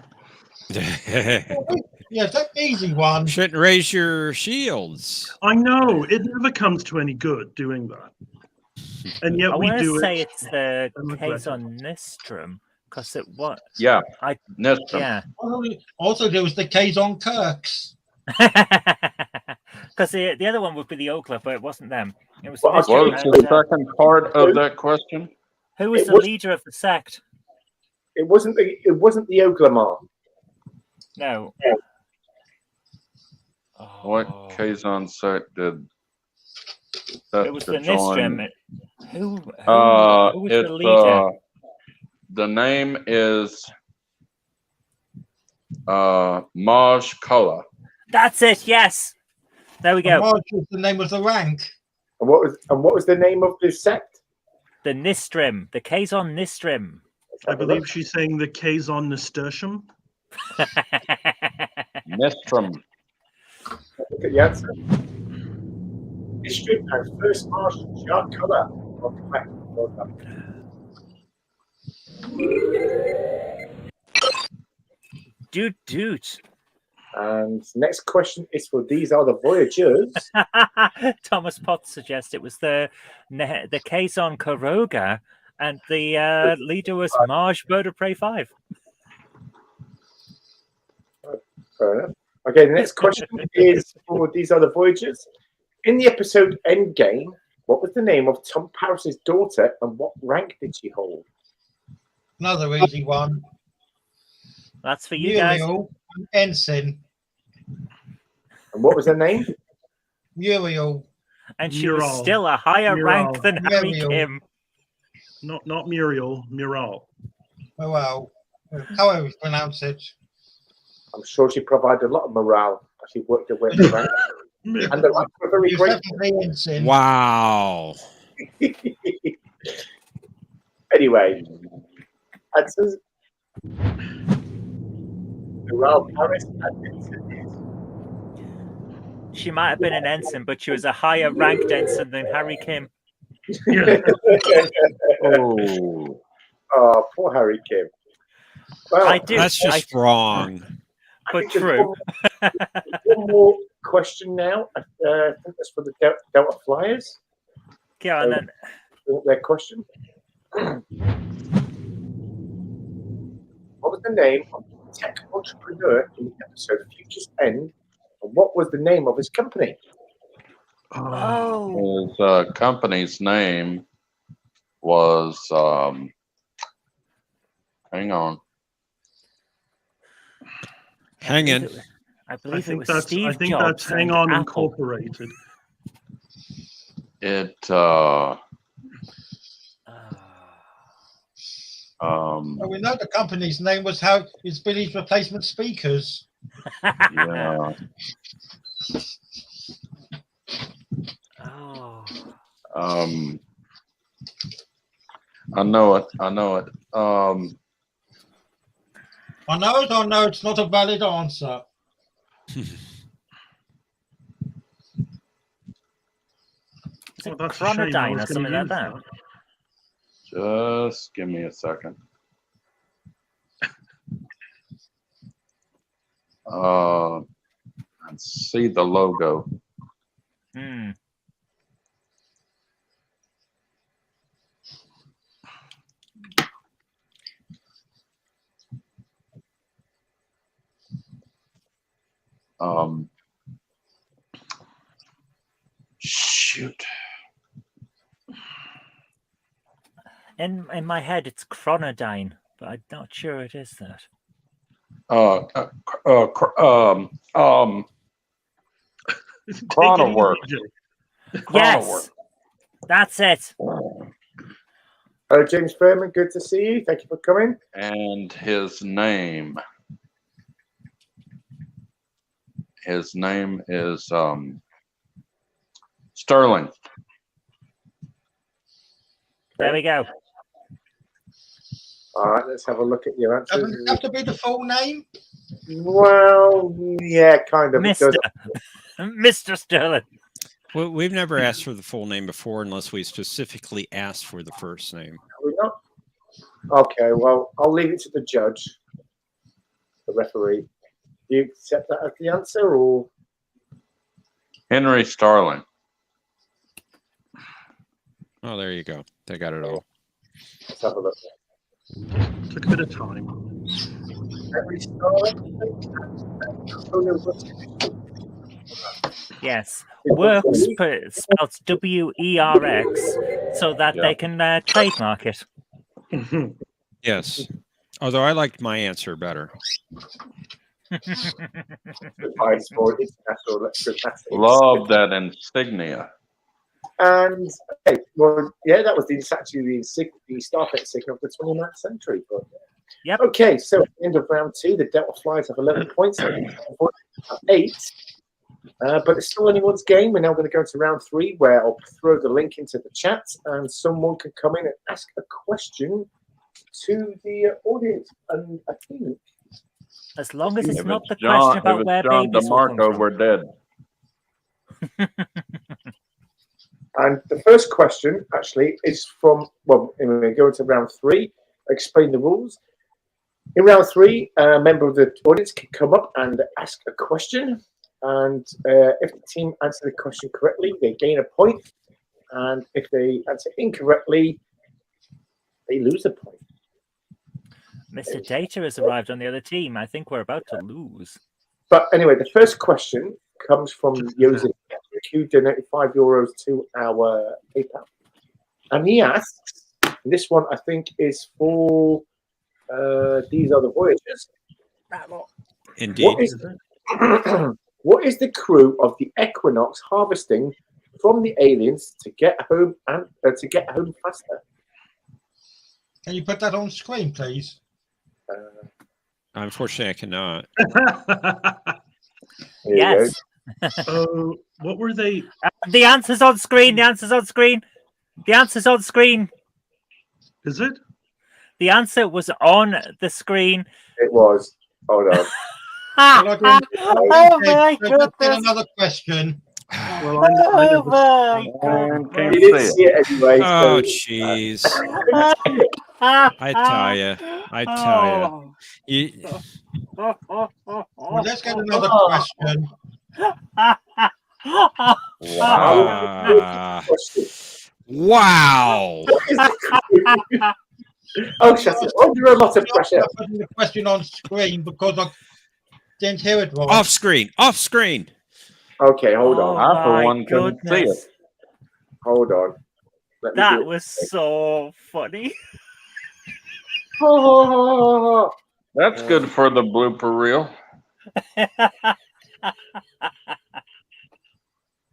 Yeah, that's an easy one. Shouldn't raise your shields. I know. It never comes to any good doing that. And yet I we want do to it. say it's the Kazon Nistrum because it was. Yeah, Nistrum. Yeah. Also, there was the Kazon Kirks. Because the other one would be the Oakler, but it wasn't them. It was What was the second part of that question? Who was the leader of the sect? It wasn't the Oglamar. No. What Kazon sect did it was the Nistrum. Who was the leader? The name is Maj Kula. That's it. Yes. There we go. Maj was the name of the rank. And what was the name of this sect? The Nistrim. The Kazon Nistrim. I believe she's saying the Kazon Nasturtium. Nistrum. Look at the answer. Nistrim and First Marshal Jar Kula. Dude. And next question is for These Are the Voyagers. Thomas Potts suggests it was the Kazon Koroga, and the leader was Marge Bird of Prey 5. Fair enough. Okay, the next question is for These Are the Voyagers. In the episode Endgame, what was the name of Tom Paris's daughter and what rank did she hold? Another easy one. That's for you guys. Ensign. And what was her name? Muriel. And she was still a higher rank than Harry Kim. Not Muriel, Mural. Oh, well, however you pronounce it. I'm sure she provided a lot of morale as she worked her way around. And the rank were very great. Wow. Anyway, answers. Morale Paris and Ensign. She might have been an ensign, but she was a higher ranked ensign than Harry Kim. Yeah. Oh, poor Harry Kim. Well, I do. That's just wrong. But true. One more question now. I think that's for the Delta Flyers. Go on then. Their question. What was the name of the tech entrepreneur in the episode Future's End? And what was the name of his company? Oh. His company's name was hang on. Hang in. I believe it was that's Steve I think Jobs that's Hang and On Apple. Incorporated. It Well, we know the company's name was is Billy's Replacement Speakers. yeah. Oh. I know it. I know it's not a valid answer. That's Chronodyne or something like that. Just give me a second. And see the logo. Hmm. Shoot. In my head, it's Chronodyne, but I'm not sure it is that. Chronowork. Yes, that's it. Hello, James Furman. Good to see you. Thank you for coming. And his name is Sterling. There we go. All right, let's have a look at your answers. Doesn't it have to be the full name? Well, yeah, kind of. Mr. Sterling. Well, we've never asked for the full name before unless we specifically asked for the first name. Are we not? Okay, well, I'll leave it to the judge, the referee. Do you accept that as the answer, or? Henry Starling. Oh, there you go. They got it all. Let's have a look. Took a bit of time. Henry Starling. Yes, Works spelled W-E-R-X, so that they can trademark it. Yes, although I liked my answer better. Love that insignia. And okay, well, yeah, that was actually the Starfleet insignia of the 29th century. But yep. Okay, so at the end of round 2, the Delta Flyers have 11 points, 8. But it's still anyone's game. We're now going to go to round 3, where I'll throw the link into the chat, and someone can come in and ask a question to the audience. And I think, as long as it's not the question about where babies will come from. We're dead. And the first question actually is from, well, anyway, go into round 3, explain the rules. In round 3, a member of the audience can come up and ask a question. And if the team answer the question correctly, they gain a point. And if they answer incorrectly, they lose a point. Mr. Data has arrived on the other team. I think we're about to lose. But anyway, the first question comes from Joseph, who donated €5 to our PayPal. And he asks, and this one I think is for these are the Voyagers. Indeed. What is the crew of the Equinox harvesting from the aliens to get home and to get home faster? Can you put that on screen, please? Unfortunately, I cannot. Yes. What were they? The answer's on screen. The answer's on screen. The answer's on screen. Is it? The answer was on the screen. It was. Hold on. Oh my goodness! Another question. Well, oh my goodness! You didn't see it anyway. Oh, jeez. I tell you. I tell you. Well, let's get another question. Wow. Oh, shut it. Under a lot of pressure. I'm putting the question on screen because I didn't hear it right. Off screen. Off screen. Okay, hold on. I, for one, couldn't see it. Hold on. That was so funny. That's good for the blooper reel.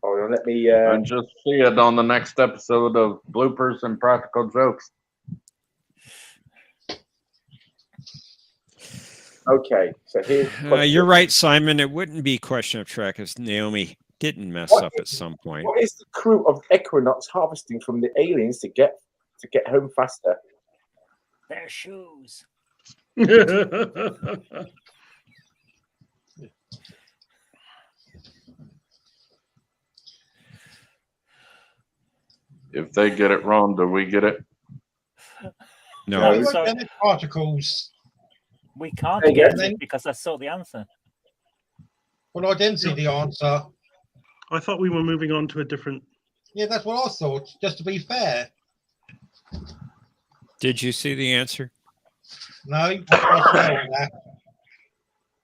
Hold on, let me. And just see it on the next episode of Bloopers and Practical Jokes. Okay, so here's. You're right, Simon. It wouldn't be Question of Trek if Naomi didn't mess up at some point. What is the crew of Equinox harvesting from the aliens to get home faster? Their shoes. If they get it wrong, do we get it? No. Particles. We can't get it because I saw the answer. Well, I didn't see the answer. I thought we were moving on to a different. Yeah, that's what I thought, just to be fair. Did you see the answer? No.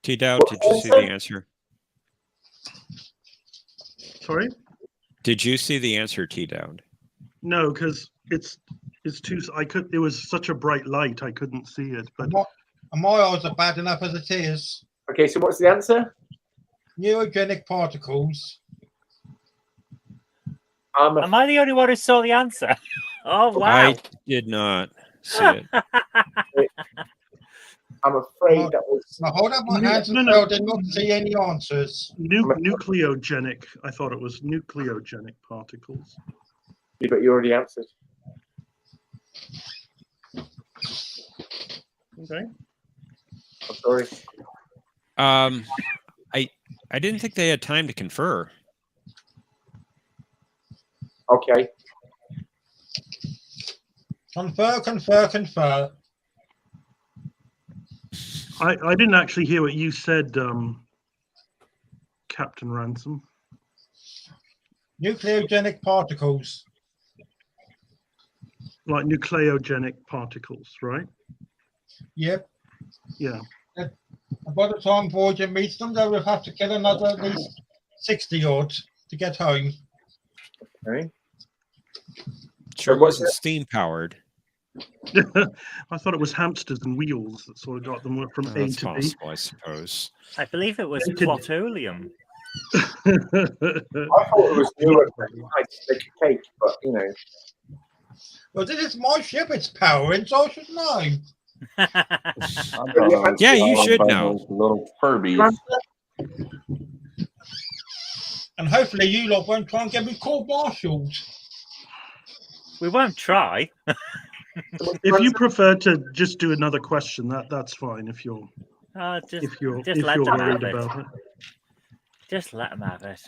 T-Dowd, did you see the answer? Sorry? Did you see the answer, T-Dowd? No, because it's It's too. I could. It was such a bright light. I couldn't see it. But my eyes are bad enough as it is. Okay, so what's the answer? Neurogenic particles. Am I the only one who saw the answer? Oh wow! I did not see it. I'm afraid that was. Now hold up my hands and I did not see any answers. Nucleogenic. I thought it was nucleogenic particles. Yeah, but you already answered. Okay. I'm sorry. I didn't think they had time to confer. Okay. Confer. I didn't actually hear what you said, Captain Ransom. Nucleogenic particles. Like nucleogenic particles, right? Yep. Yeah. By the time Voyager meets them, they will have to kill another at least 60 odd to get home. Okay. Sure wasn't steam powered. I thought it was hamsters and wheels that sort of got them from A That's to possible, B. I suppose. I believe it was plutonium. I thought it was like cake, but you know. Well, this is my ship. It's powering, so I should know. Yeah, you should know. Little Furbies. And hopefully you lot won't try and get me court-martialed. We won't try. If you prefer to just do another question, that's fine. If you're just worried about it. Just let them have it.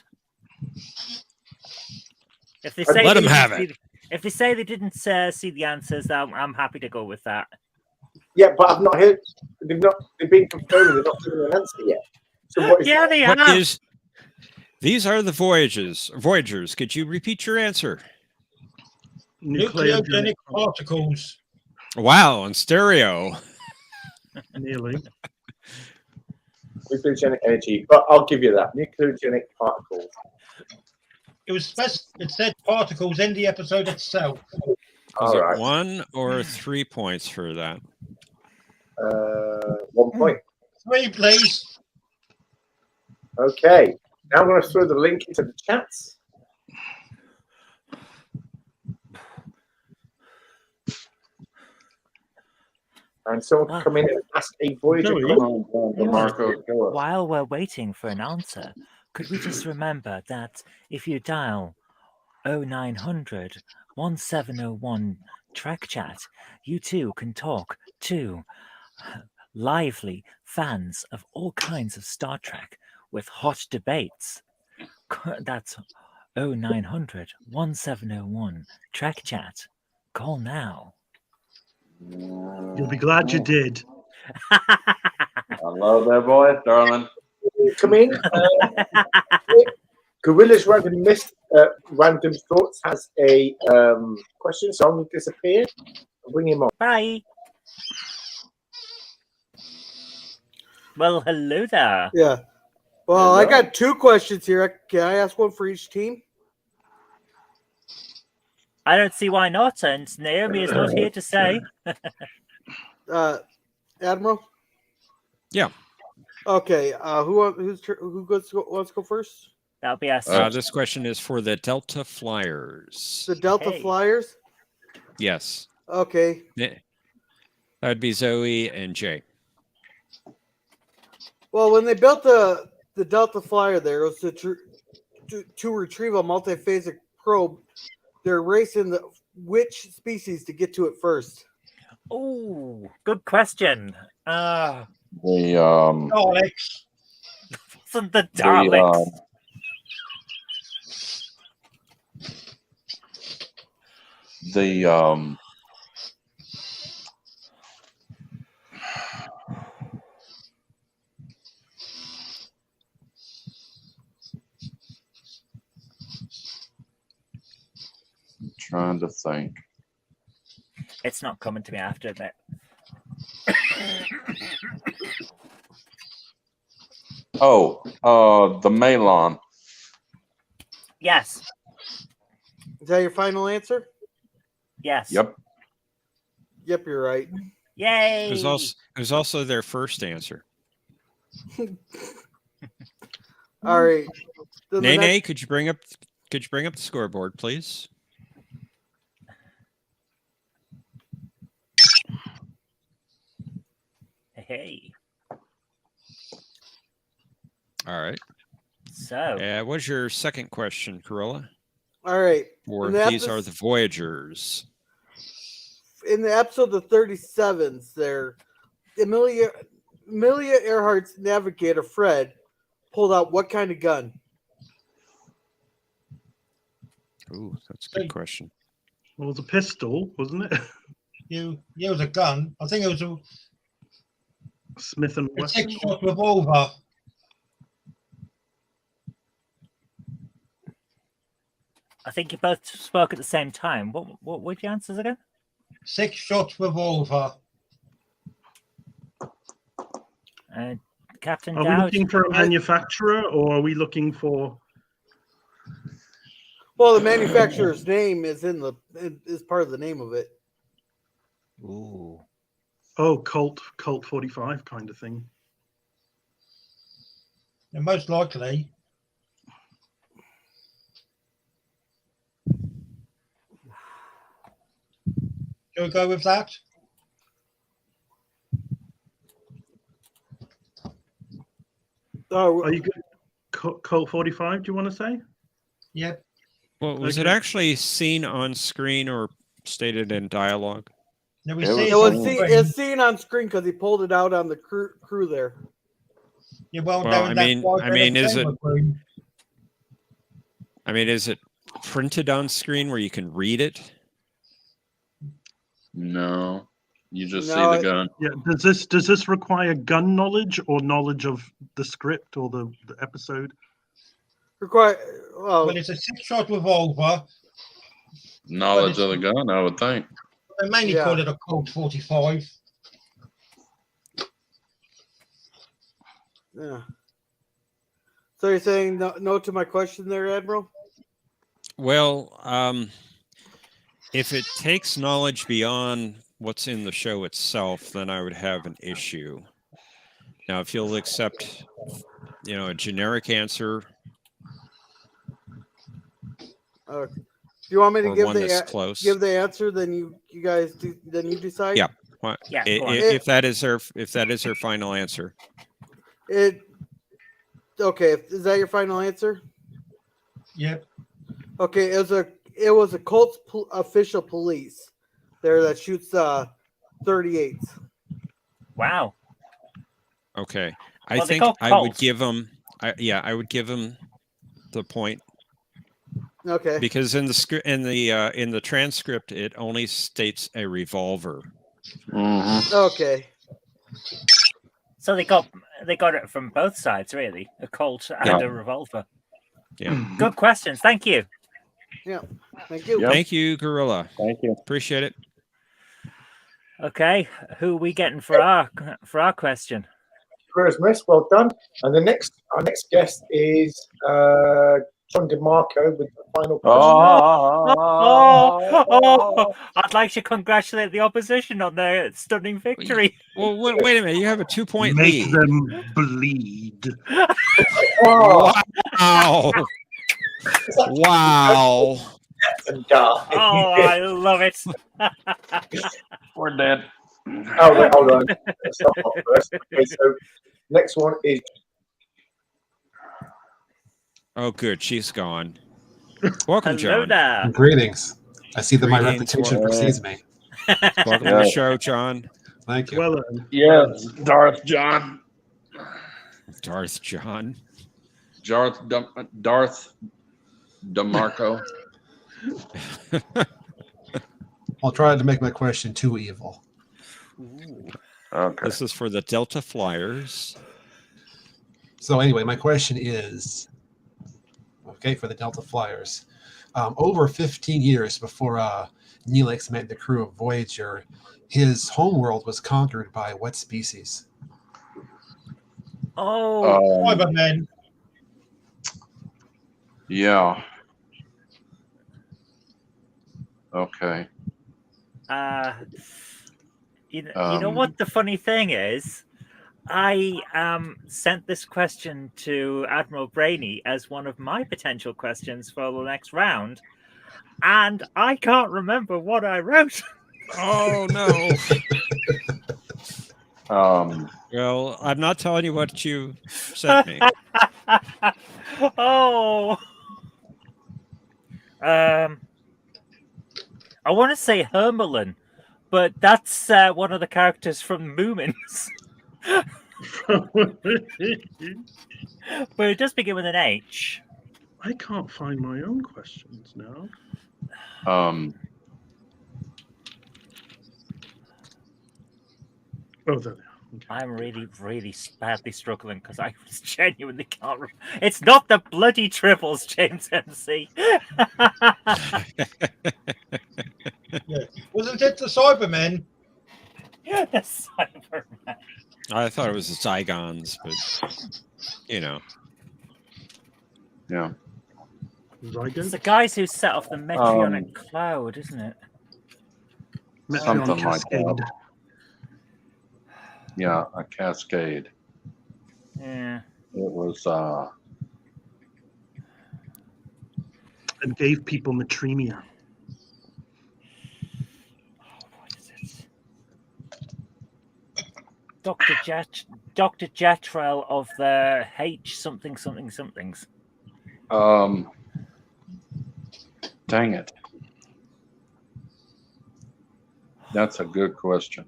If they say let them have it. If they say they didn't see the answers, I'm happy to go with that. Yeah, but I've not heard. They've been confirmed. They're not giving an answer yet. So what is yeah, that? they have. These are the Voyagers. Could you repeat your answer? Nucleogenic particles. Wow, on stereo. Nearly. Nucleogenic energy, but I'll give you that. Nucleogenic particles. It said particles in the episode itself. Is it 1 or 3 points for that? 1 point. 3, please. Okay. Now I'm going to throw the link into the chats. And someone can come in and ask a Voyager question. While we're waiting for an answer, could we just remember that if you dial 0900 1701 Trek Chat, you too can talk to lively fans of all kinds of Star Trek with hot debates. That's 0900 1701 Trek Chat. Call now. You'll be glad you did. I love that voice, darling. Come in. Gorilla's Random Thoughts has a question, so I'm going to disappear. I'll bring him on. Bye. Well, hello there. Yeah. Well, I got 2 questions here. Can I ask one for each team? I don't see why not, and Naomi is not here to say. Admiral? Yeah. Okay. Who wants to go first? That'll be us. This question is for the Delta Flyers. The Delta Flyers? Yes. Okay. That'd be Zoe and Jay. Well, when they built the Delta Flyer there, it was to retrieve a multiphasic probe. They're racing which species to get to it first? Oh, good question. The Daleks. Wasn't the Daleks? Trying to think. It's not coming to me after that. The Malon. Yes. Is that your final answer? Yes. Yep. Yep, you're right. Yay! It was also their first answer. All right. Nene, could you bring up the scoreboard, please? Hey. All right. So, what's your second question, Corolla? All right. Or these are the Voyagers. In the episode of 37s, there, Amelia Earhart's navigator Fred pulled out what kind of gun? Ooh, that's a good question. Well, it was a pistol, wasn't it? Yeah, it was a gun. I think it was a Smith and Wesson. 6-shot revolver. I think you both spoke at the same time. What were your answers again? 6-shot revolver. Captain Are Dowd? we looking for a manufacturer, or are we looking for? Well, the manufacturer's name is is part of the name of it. Ooh. Oh, Colt 45 kind of thing. And most likely. Shall we go with that? Are you good? Colt 45, do you want to say? Yep. Well, was it actually seen on screen or stated in dialogue? No, it's seen on screen because he pulled it out on the crew there. Yeah, Well, is it printed on screen where you can read it? No, you just see the gun. Yeah. Does this require gun knowledge or knowledge of the script or the episode? Well, it's a 6-shot revolver. Knowledge of the gun, I would think. They mainly call it a Colt 45. Yeah. So you're saying no to my question there, Admiral? Well, if it takes knowledge beyond what's in the show itself, then I would have an issue. Now, if you'll accept, a generic answer. Do you want me to give the answer? Then you guys decide. Yeah. Yeah. If that is her final answer. Okay. Is that your final answer? Yep. Okay. It was a Colt's official police there that shoots 38s. Wow. Okay. I think I would give him. I would give him the point. Okay. Because in the transcript, it only states a revolver. Mm-hmm. Okay. So they got it from both sides, really. A Colt and a revolver. Yeah. Good questions. Thank you. Yeah. Thank you. Yep. Thank you, Gorilla. Thank you. Appreciate it. Okay. Who are we getting for our question? Christmas, well done. And our next guest is John DeMarco with the final question. I'd like to congratulate the opposition on their stunning victory. Well, wait a minute. You have a 2-point Make lead. them bleed. Wow. Wow. Oh, I love it. We're dead. Oh, wait, hold on. Let's stop first. Okay, so next one is. Oh, good. She's gone. Welcome, Hello John. there. Greetings. I see that my Greetings. reputation precedes me. Welcome to the show, John. Thank you. Well, yes, Darth John. Darth John. Darth DeMarco. I'll try to make my question too evil. Okay. This is for the Delta Flyers. So anyway, my question is, for the Delta Flyers. Over 15 years before Neelix met the crew of Voyager, his homeworld was conquered by what species? Cybermen. Yeah. Okay. You know what the funny thing is? I sent this question to Admiral Brainy as one of my potential questions for the next round, and I can't remember what I wrote. Oh no. Well, I'm not telling you what you sent me. Oh. I want to say Hermelin, but that's one of the characters from Moomins. But it does begin with an H. I can't find my own questions now. Oh, there they are. Okay. I'm really, really badly struggling because I was genuinely can't remember. It's not the bloody triples, James MC. Yeah. Wasn't it the Cybermen? Yeah, the Cybermen. I thought it was the Zygons, but Yeah. It's the guys who set off the Metrionic cloud, isn't it? Something like that. Yeah, a cascade. Yeah. It was and gave people metremia. What is it? Dr. Jetrel of the H something somethings. Dang it. That's a good question.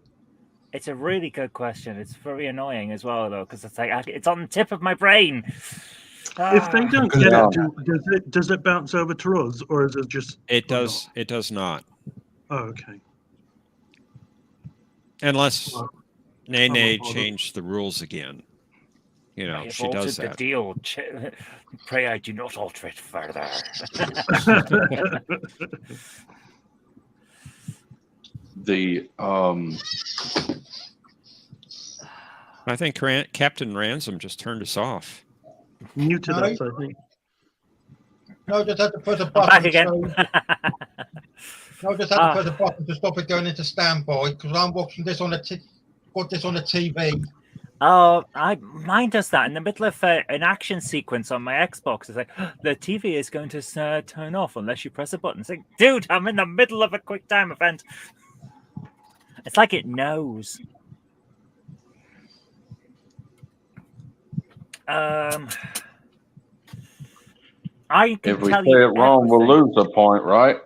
It's a really good question. It's very annoying as well, though, because it's like it's on the tip of my brain. If they don't get it, does it bounce over to us, or is it just? It does. It does not. Oh, okay. Unless Nene changed the rules again. You know, she does that. The deal. Pray I do not alter it further. I think Captain Ransom just turned us off. Muted us, I think. No, just had to press a button. Back again. No, just had to press a button to stop it going into standby because I'm watching this on got this on the TV. Oh, mine does that in the middle of an action sequence on my Xbox. It's like the TV is going to turn off unless you press a button. It's like, dude, I'm in the middle of a quick time event. It's like it knows. I can if we tell say you it wrong, we'll lose a point, right?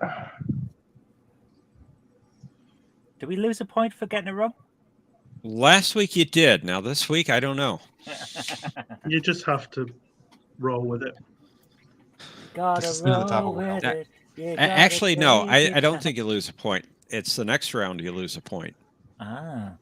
Do we lose a point for getting it wrong? Last week you did. Now this week, I don't know. You just have to roll with it. Gotta roll with it. Actually, no. I don't think you lose a point. It's the next round you lose a point. Ah.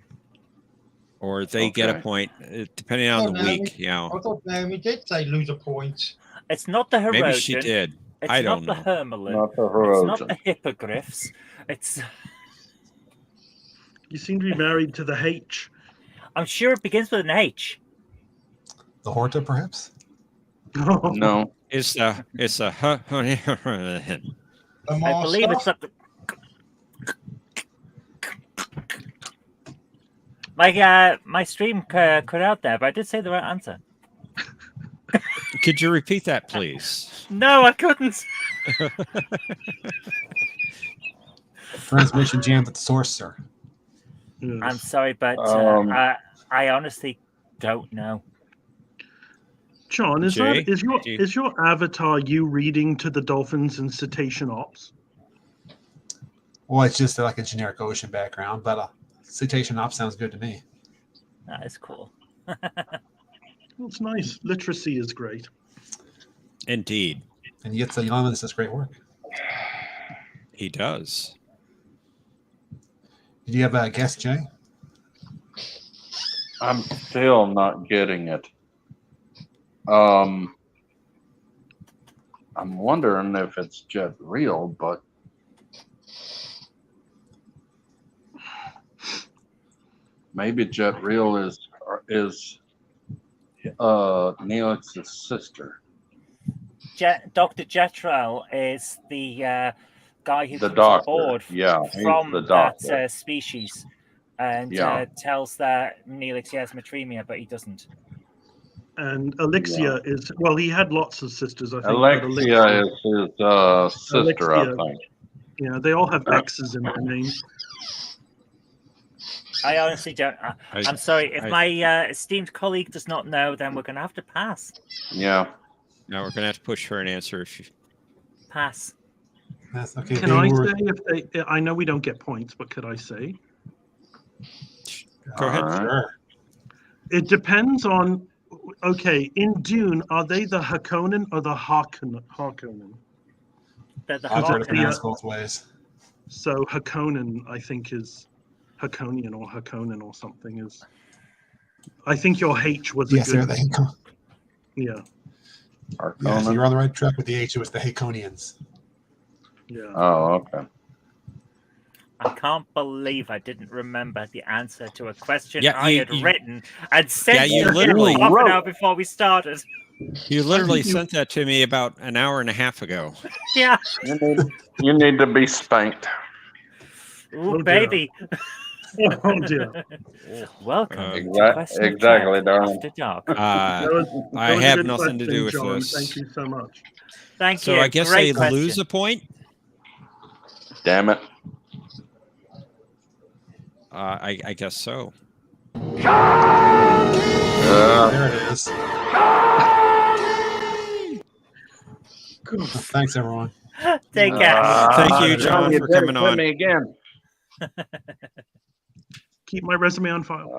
Or they get a point, depending on the week. I thought Naomi did say lose a point. It's not the Herodian. Maybe she did. I don't know. It's not the Hermelin. Not the Herodian. It's not the Hippogriffs. It's... You seem to be married to the H. I'm sure it begins with an H. The Horta, perhaps? No. It's a I believe it's up the... My stream cut out there, but I did say the right answer. Could you repeat that, please? No, I couldn't. Transmission jammed at the source, sir. I'm sorry, but I honestly don't know. John, is your avatar you reading to the dolphins in Cetacean Ops? Well, it's just like a generic ocean background, but Cetacean Ops sounds good to me. That is cool. It's nice. Literacy is great. Indeed. And yet, Yolandas does great work. He does. Did you have a guess, Jay? I'm still not getting it. I'm wondering if it's Jet Real, but maybe Jet Real is Neelix's sister. Dr. Jetrel is the guy who the comes doctor. aboard Yeah, from the doctor. that species. and tells that Neelix he has matremia, but he doesn't. And Elixir is, well, he had lots of sisters, I think. Alexia is his sister, Alexia, I think. Yeah, they all have X's in their name. I honestly don't. I'm sorry. If my esteemed colleague does not know, then we're going to have to pass. Yeah. No, we're going to have to push for an answer. If you... Pass. That's okay. Can I say if they? I know we don't get points, but could I say? Go ahead. Sure. It depends on. Okay, in Dune, are they the Harkonnen or the Harkonnen? They're the I've heard it Harkonnen. pronounced both ways. So Harkonnen, I think, is Harkonian or Harkonnen or something. Is I think your H was Yes, a good. they're the Yeah. Yeah, so you're on the right track with the H. It was the Hakonians. Yeah. Oh, okay. I can't believe I didn't remember the answer to a question Yeah, I had written and sent Yeah, you you literally- half an hour before we started. You literally sent that to me about an hour and a half ago. Yeah. You need to be spanked. Ooh, Oh, baby. Oh dear. Welcome to Question of Exactly, Trek darling. After Dark. That was I a have good nothing to do with John. this. Thank you so much. Thank So you. I guess Great they question. lose a point. Damn it. I guess so. There it is. Thanks, everyone. Take care. Thank you, John, for coming on. Me again. Keep my resume on file.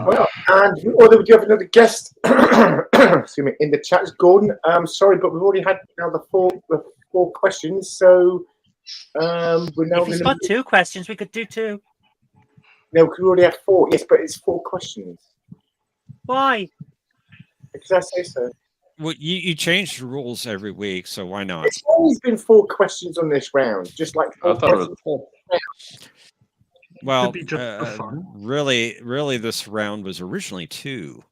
Well, and we do have another guest. Excuse me, in the chat. It's Gordon. Sorry, but we've already had now the four questions. So we're now. If he's got 2 questions, we could do 2. No, we already have 4. Yes, but it's 4 questions. Why? Because I say so. Well, you change the rules every week, so why not? It's always been 4 questions on this round, just like 4 I thought it was questions. Well, Could be just for fun. really, this round was originally 2.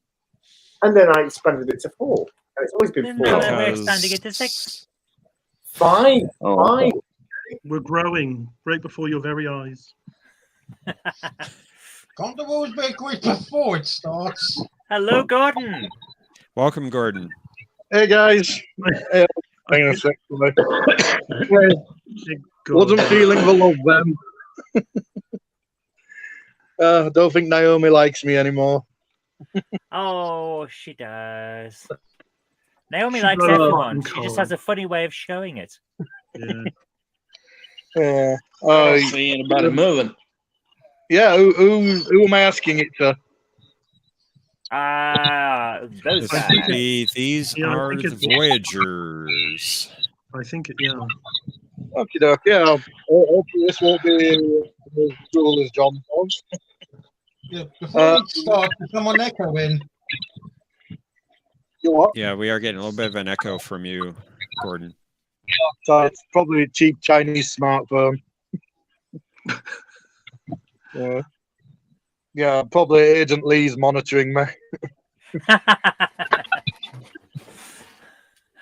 And then I expanded it to 4. And it's always been 4. No, we're expanding it to 6. Fine, fine. We're growing right before your very eyes. Can't the rules be agreed before it starts? Hello, Gordon. Welcome, Gordon. Hey guys. Hang on a sec. Wasn't feeling the love then. I don't think Naomi likes me anymore. Oh, she does. Naomi She's likes got a everyone. rotten She just collar. has a funny way of showing it. Yeah. Yeah. I don't see anybody moving. Yeah, who am I asking it to? Those This guys. would be, these Yeah, I are think the it's- Voyagers. I think, yeah. Okay, doke. Yeah, hopefully this won't be as cool as John was. Yeah, before we start, there's someone echoing. You what? Yeah, we are getting a little bit of an echo from you, Gordon. So it's probably a cheap Chinese smartphone. Yeah. Yeah, probably Agent Lee's monitoring me.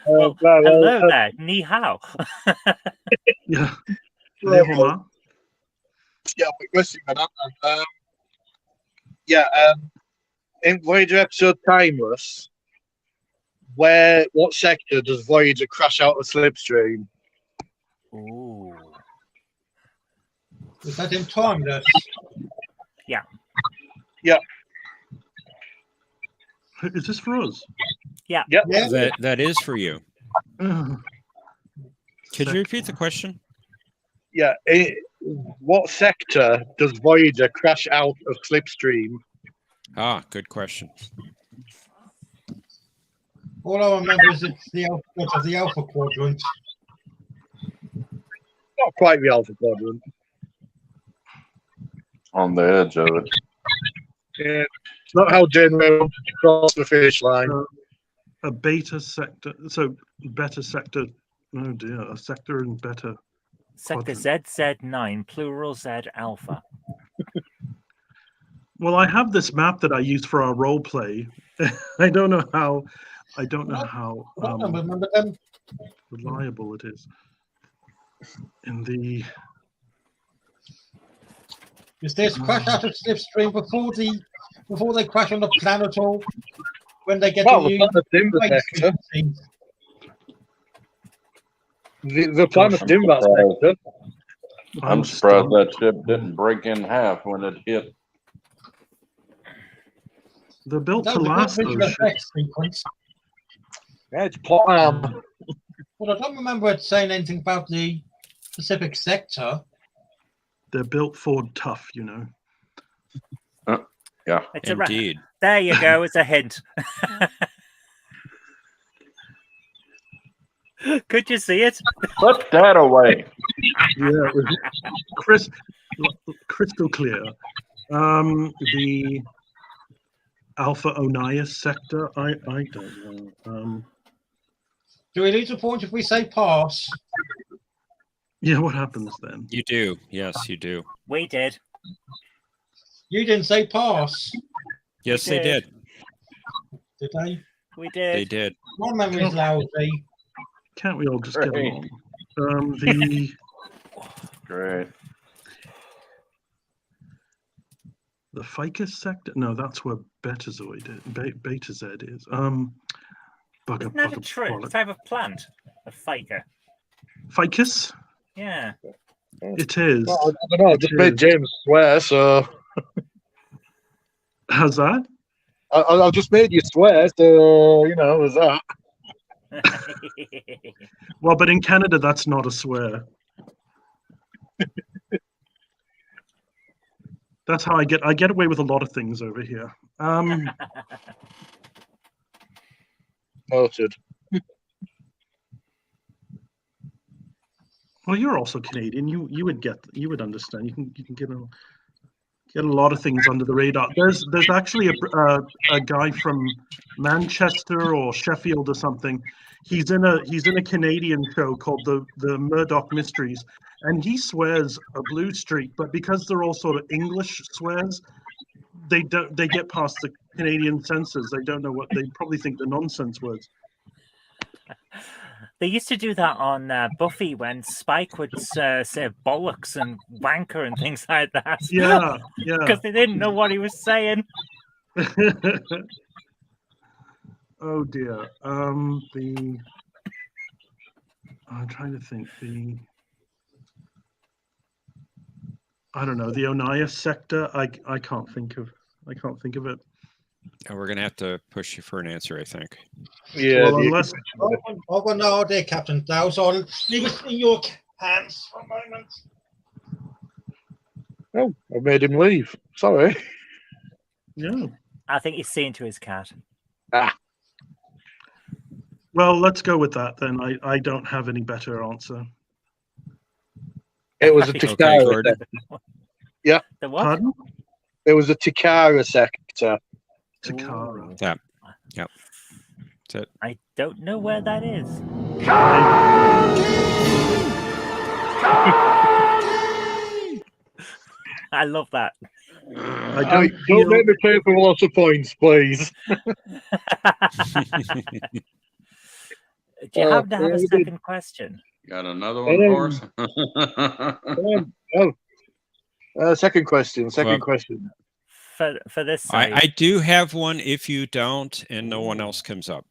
Well, right, hello there. Ni hao. Yeah. Yeah, listen, man. In Voyager episode Timeless, what sector does Voyager crash out of Slipstream? Ooh. Is that in Timeless? Yeah. Yeah. Is this for us? Yeah. Yep. Yeah. That is for you. Ugh. Could you repeat the question? Yeah. What sector does Voyager crash out of Slipstream? Ah, good question. All I remember is it's the Alpha Quadrant. Not quite the Alpha Quadrant. On the edge of it. Yeah. It's not how Janeway wanted to cross the finish line. A beta sector. So, beta sector. Oh dear. A sector in beta. Sector ZZ9, plural Z alpha. Well, I have this map that I use for our role play. I don't know how. I don't know how I don't remember them. reliable it is. In the Is this crash out of slipstream before they crash on the planet, or when they get Well, to the planet Dimba sector. The planet Dimba sector. I'm surprised that ship didn't break in half when it hit. They're built to last, those ships. Sequence. Yeah, it's planned. Well, I don't remember it saying anything about the Pacific sector. They're built for tough, you know. Yeah, it's indeed. There you go. It's a hint. Could you see it? Put that away. Yeah, crystal clear. The Alpha Onias sector. I don't know. Do we lose a point if we say pass? Yeah, what happens then? You do. Yes, you do. We did. You didn't say pass. Yes, they did. Did they? We did. They did. My memory's lousy. Can't we all just get along? Great. The ficus sector? No, that's where Betazoid is. Beta Z is. Isn't that a type of plant? A ficus. Ficus? Yeah. It is. Well, I don't know. I just made James swear, so. How's that? I just made you swear, so you know, was that. Well, but in Canada, that's not a swear. That's how I get away with a lot of things over here. Noted. Well, you're also Canadian. You would understand. You can get a lot of things under the radar. There's actually a guy from Manchester or Sheffield or something. He's in a Canadian show called the Murdoch Mysteries, and he swears a blue streak. But because they're all sort of English swears, they get past the Canadian censors. They don't know what they probably think the nonsense words. They used to do that on Buffy when Spike would say bollocks and wanker and things like that. Yeah. Because they didn't know what he was saying. Oh dear. I'm trying to think. I don't know. The Onias sector. I can't think of it. And we're gonna have to push you for an answer, I think. Yeah. Well, unless I've got no idea, Captain Dow, so I'll leave it in your hands for a moment. Oh, I made him leave. Sorry. Yeah. I think he's seeing to his cat. Well, let's go with that then. I don't have any better answer. It was a Tikara sector. Yeah. The what? Pardon? It was a Tikara sector. Tikara. Yeah. Yep. That's it. I don't know where that is. I love that. Don't make me pay for lots of points, please. Do you happen to have a second question? Got another one for us? Second question. Question. For this side. I do have one if you don't and no one else comes up.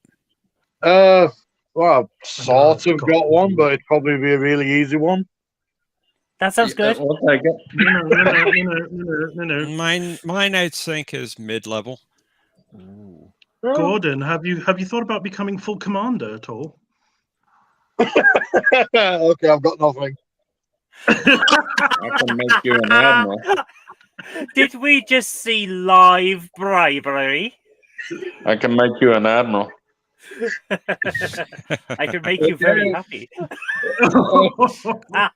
Well, I've sort of got one, but it'd probably be a really easy one. That sounds good. We'll take it. Mine I think is mid-level. Gordon, have you thought about becoming full commander at all? Okay, I've got nothing. I can make you an admiral. Did we just see live bribery? I can make you an admiral. I can make you very happy.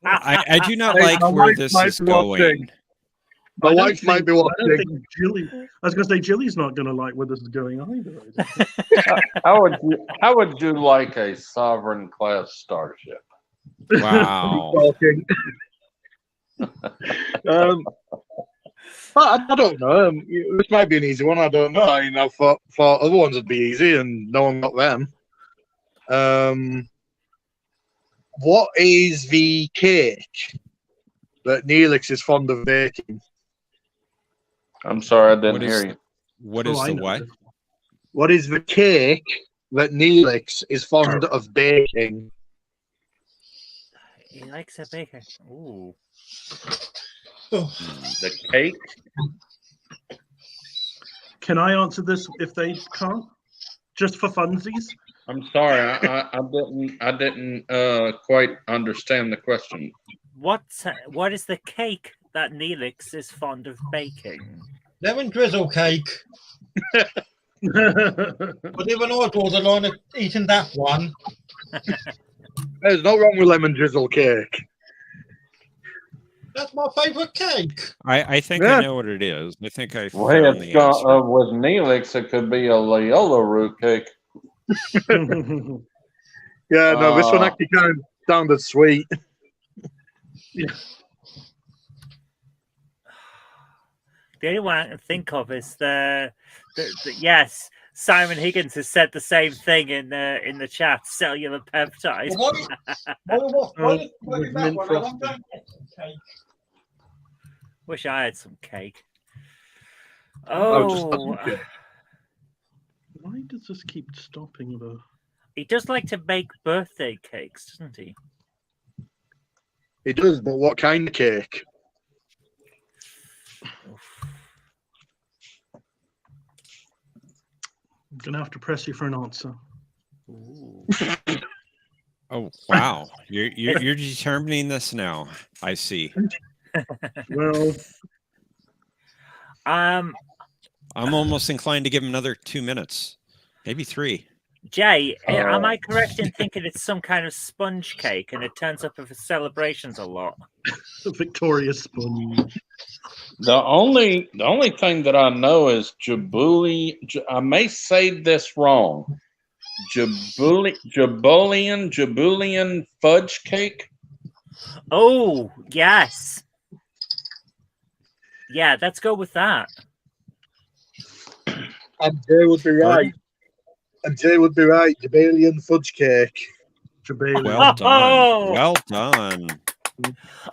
I do not like where this is going. My wife might be watching. I was going to say Jilly's not going to like where this is going either. How would you like a sovereign class starship? Wow. I don't know. This might be an easy one. I don't know. I mean, I thought other ones would be easy, and no one got them. What is the cake that Neelix is fond of baking? I'm sorry, I didn't hear you. What is the what? What is the cake that Neelix is fond of baking? He likes a baker. Ooh. The cake? Can I answer this if they can't? Just for funsies? I'm sorry, I didn't quite understand the question. What is the cake that Neelix is fond of baking? Lemon drizzle cake. But even I draw the line of eating that one. There's no wrong with lemon drizzle cake. That's my favourite cake. I think I know what it is. I think I Well, found it's the got, answer. with Neelix, it could be a Loyola root cake. Yeah, no, this one actually kind of sounded sweet. Yeah. The only one I can think of is the yes, Simon Higgins has said the same thing in the chat. Cellular peptide. Wish I had some cake. Oh, why does this keep stopping though? He does like to bake birthday cakes, doesn't he? He does, but what kind of cake? I'm gonna have to press you for an answer. Oh wow, you're determining this now. I see. Well, I'm almost inclined to give him another 2 minutes, maybe 3. Jay, am I correct in thinking it's some kind of sponge cake and it turns up for celebrations a lot? The Victoria sponge. The only thing that I know is I may say this wrong. Jabulian fudge cake. Oh yes, yeah. Let's go with that. And Jay would be right. Jabulian fudge cake. Jabulian. Well done. Well done.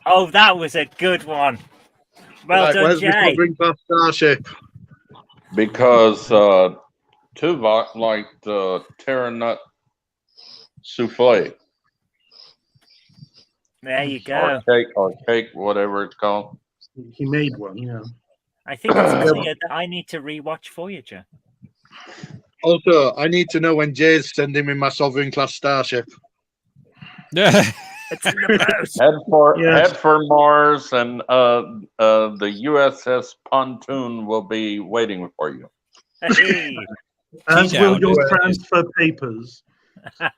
Oh, that was a good one. Well done, Jay. Bring past Starship. Because Tuvok liked terra nut souffle. There you go. Or cake, whatever it's called. He made one, yeah. I think it's clear that I need to rewatch Voyager. Also, I need to know when Jay's sending me my Sovereign class starship. It's in the post. Head for Mars, and the USS Pontoon will be waiting for you. Hey. As will your transfer papers.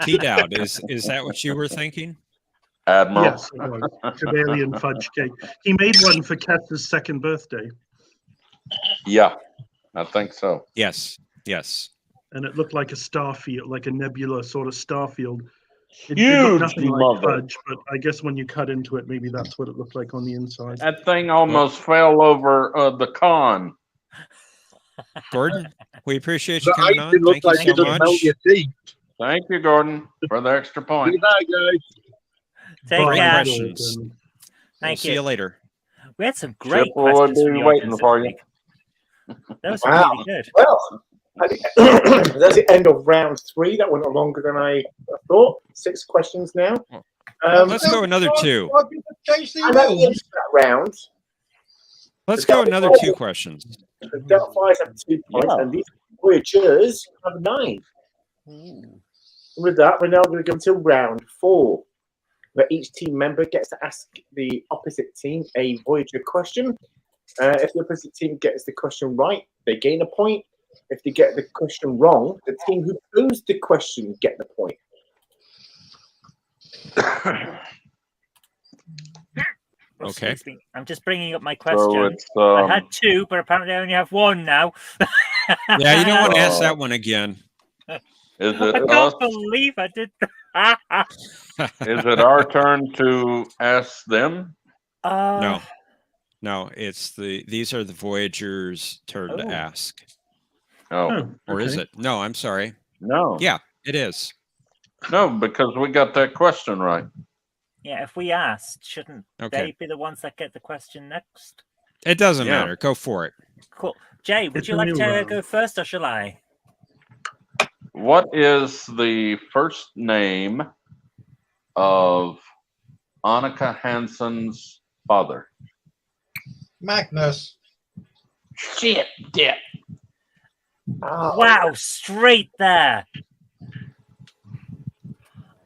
T-Dowd, is that what you were thinking? Admiral. Yes, it was. Jabulian fudge cake. He made one for Kessa's second birthday. Yeah, I think so. Yes. And it looked like a starfield, like a nebula sort of starfield. It Huge, looked nothing like mother. fudge, but I guess when you cut into it, maybe that's what it looked like on the inside. That thing almost fell over the con. Gordon, we appreciate you coming on. Thank you so much. Thank you, Gordon, for the extra point. Good night, guys. Take Great care. questions. Thank See you later. We had some great Chip will questions be from the waiting audience for this you. week. That was really good. Well, that's the end of round 3. That went longer than I thought. 6 questions now. Let's go another 2. And at the end of that round, Let's go another 2 questions. the Delta Flyers have 2 points, and these Voyagers have 9. With that, we're now going to go to round 4, where each team member gets to ask the opposite team a Voyager question. If the opposite team gets the question right, they gain a point. If they get the question wrong, the team who posed the question get the point. Okay. I'm just bringing up my question. So it's, I had 2, but apparently I only have 1 now. Yeah, you don't want to ask that one again. Is I it can't believe I did that. Is it our turn to ask them? No, it's these are the Voyagers' turn to ask. Oh, or is it? No, I'm sorry. No. Yeah, it is. No, because we got that question right. Yeah, if we asked, shouldn't Okay. they be the ones that get the question next? It doesn't matter. Go for it. Cool. Jay, would you like to go first, or shall I? What is the first name of Annika Hansen's father? Magnus. Shit, dip. Wow, straight there.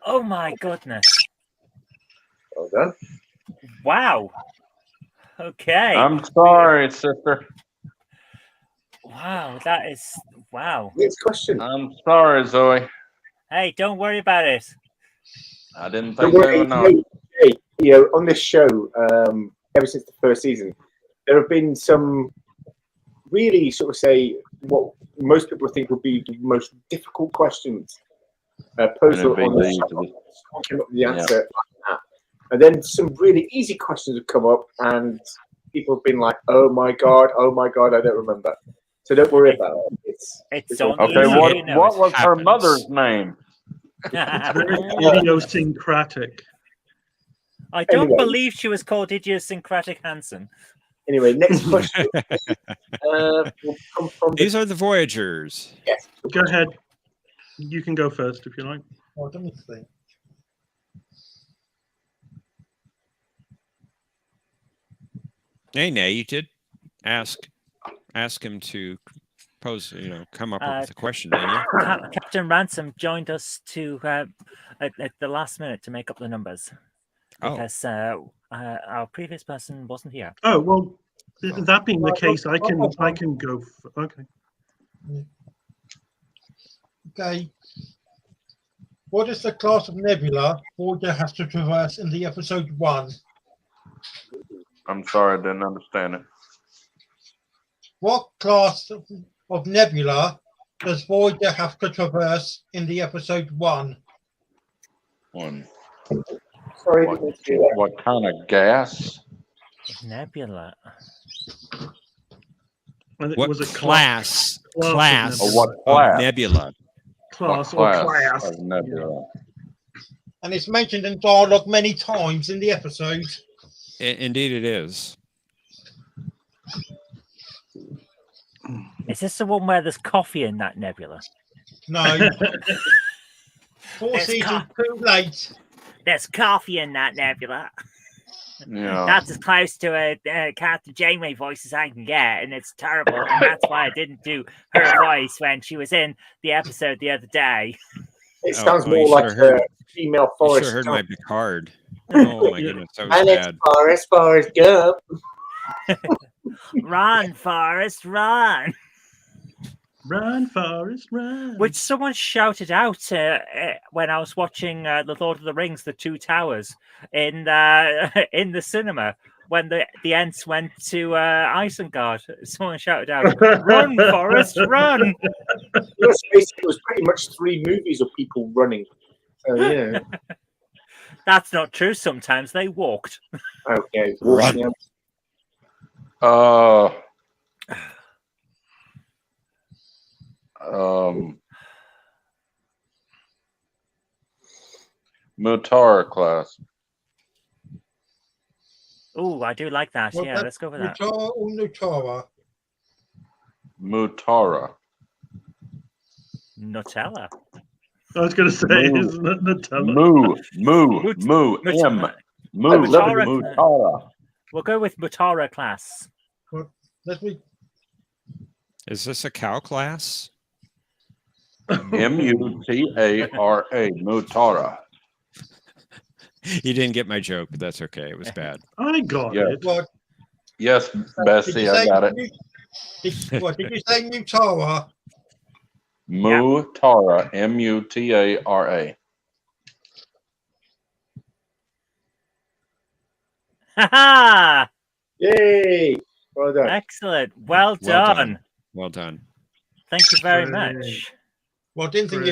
Oh my goodness. Well done. Wow. Okay. I'm sorry, sister. Wow, that is wow. Next question. I'm sorry, Zoe. Hey, don't worry about it. I didn't think they would know. Hey, on this show, ever since the first season, there have been some really sort of say what most people think would be the most difficult questions posed on the show. Someone came up with the answer like that. And then some really easy questions have come up, and people have been like, "Oh my god, I don't remember." So don't worry about it. It's okay. What was her mother's name? Very idiosyncratic. I don't believe she was called Idiosyncratic Hansen. Anyway, next question. Will come from These are the Voyagers. Yes. Go ahead. You can go first if you like. Oh, let me think. Nay, you did ask him to pose, come up with a question, didn't you? Captain Ransom joined us at the last minute to make up the numbers because our previous person wasn't here. Oh well, that being the case, I can go. Okay. Okay. What is the class of nebula Voyager has to traverse in the episode 1? I'm sorry, I didn't understand it. What class of nebula does Voyager have to traverse in the episode 1? Sorry, what kind of gas? Nebula. What was a class Or what class? of nebula? Class of nebula. And it's mentioned in dialogue many times in the episode. Indeed, it is. Is this the one where there's coffee in that nebula? No. 4 seasons too late. There's coffee in that nebula. Yeah. That's as close to a Captain Janeway voice as I can get, and it's terrible. And that's why I didn't do her voice when she was in the episode the other day. It sounds more like a female Forrest. You should have heard my Picard. Oh my goodness, that was and bad. It's Forrest Gump. Run, Forrest, run. Run, Forrest, run. Which someone shouted out when I was watching The Lord of the Rings, The Two Towers, in the cinema. When the Ents went to Isengard, someone shouted out, "Run, Forrest, run!" It was pretty much 3 movies of people running. So, yeah. That's not true. Sometimes they walked. Okay. Run. Mutara class. Oh, I do like that. Well, yeah, let's go with that. Mutara or Nutara? Mutara. Nutella. I was going to say, isn't it Nutella? Mutara. We'll go with Mutara class. Well, let me. Is this a cow class? Mutara. Mutara. You didn't get my joke, but that's okay. It was bad. I got it. What? Yes, Bessie, I got it. What did you say, Mutara? Mutara. Mutara. Ha ha! Yay! Well done. Excellent. Well done. Well done. Thank you very much. Well, didn't think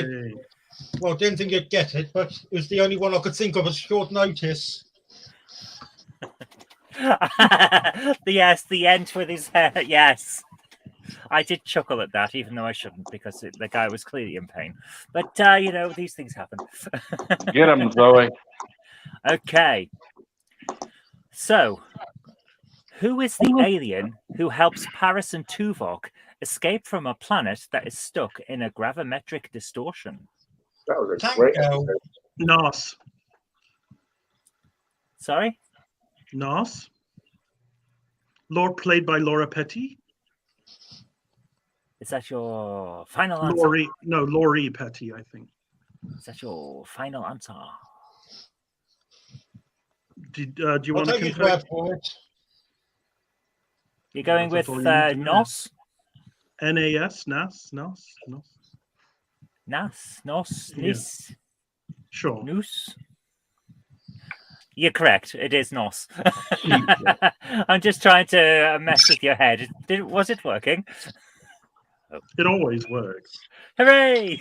you'd get it, but it was the only one I could think of at short notice. Yes, the Ent with his hair. Yes. I did chuckle at that, even though I shouldn't, because the guy was clearly in pain. But, these things happen. Get him, Zoe. Okay. So, who is the alien who who helps Paris and Tuvok escape from a planet that is stuck in a gravimetric distortion? That was a great episode. Nos. Sorry? Nos. Lord played by Laura Petty. Is that your final answer? Laurie Petty, I think. Is that your final answer? Do you want to confirm? You're going with Nos? Nas, Nas. Nas, Nos, Yeah. Nis. Sure. Noose. You're correct. It is Nos. I'm just trying to mess with your head. Was it working? It always works. Hooray!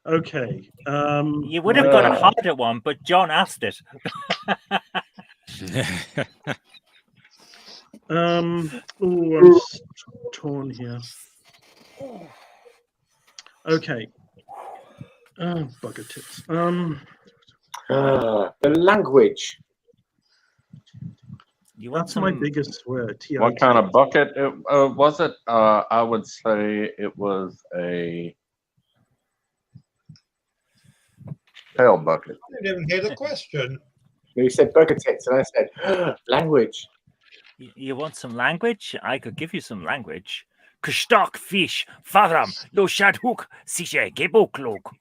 Okay. You would have got a harder one, but John asked it. I'm torn here. Okay. Bugger tits. The language. That's my biggest word. What kind of bucket was it? I would say it was a tail bucket. I didn't even hear the question. You said burger tits, and I said language. You want some language? I could give you some language. Kstok fish, fadram, lo shadhook, sishe geboklog.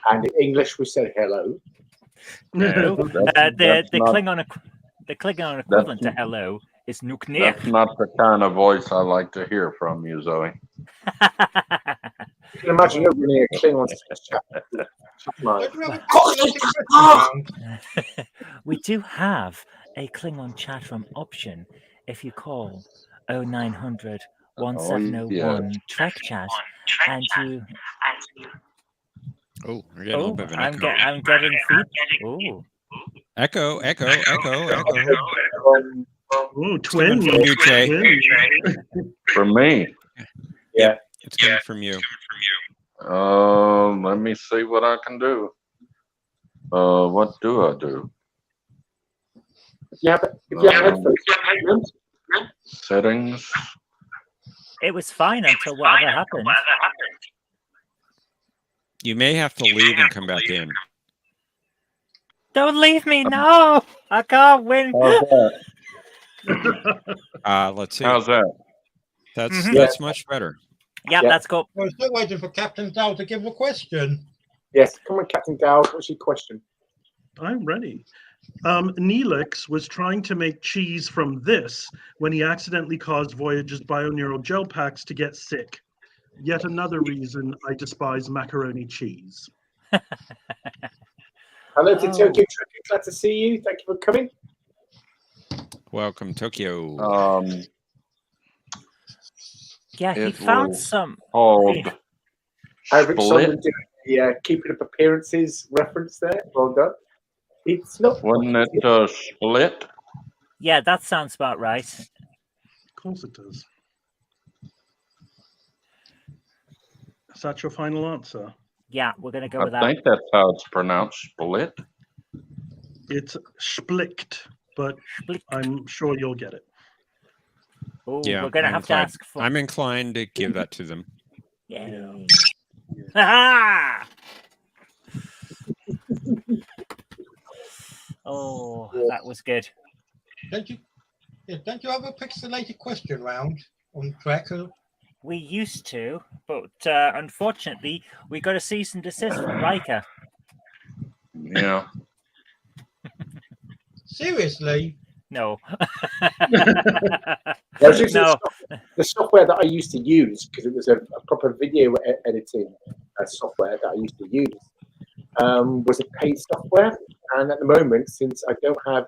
And in English, we said hello. No, the Klingon equivalent to hello is nuknir. That's not the kind of voice I like to hear from you, Zoe. You can imagine you're running a Klingon chat. We do have a Klingon chat room option if you call 0900 1701 Trek Chat and you. Oh, we're getting a little bit of an echo. I'm getting feedback. Oh. Echo. Ooh, twin. From you, Jay. For me. Yeah. It's coming from you. Let me see what I can do. What do I do? Yeah, but if you have headphones. Settings. It was fine until whatever happened. You may have to leave and come back in. Don't leave me, no! I can't win. Let's see. How's that? That's much better. Yeah, that's cool. We're still waiting for Captain Dow to give a question. Yes, come on, Captain Dow. What's your question? I'm ready. Neelix was trying to make cheese from this when he accidentally caused Voyager's bioneural gel packs to get sick. Yet another reason I despise macaroni cheese. Hello to Tokyo Trek. Glad to see you. Thank you for coming. Welcome, Tokyo. Yeah, he found some. Eric Solomon did the keeping up appearances reference there. Well done. It's not. Wasn't it Split? Yeah, that sounds about right. Of course it does. Is that your final answer? Yeah, we're going to go with that. I think that's how it's pronounced, Split. It's Splicked, but I'm sure you'll get it. Oh, Yeah, we're going to have to ask for. I'm inclined to give that to them. Yeah. Ha Oh, that was good. Don't you have a pixelated question round on Trek? We used to, but unfortunately, we got a cease and desist from Riker. Yeah. Seriously? No. No. The software that I used to use, because it was a proper video editing software that I used to use, was a paid software. And at the moment, since I don't have,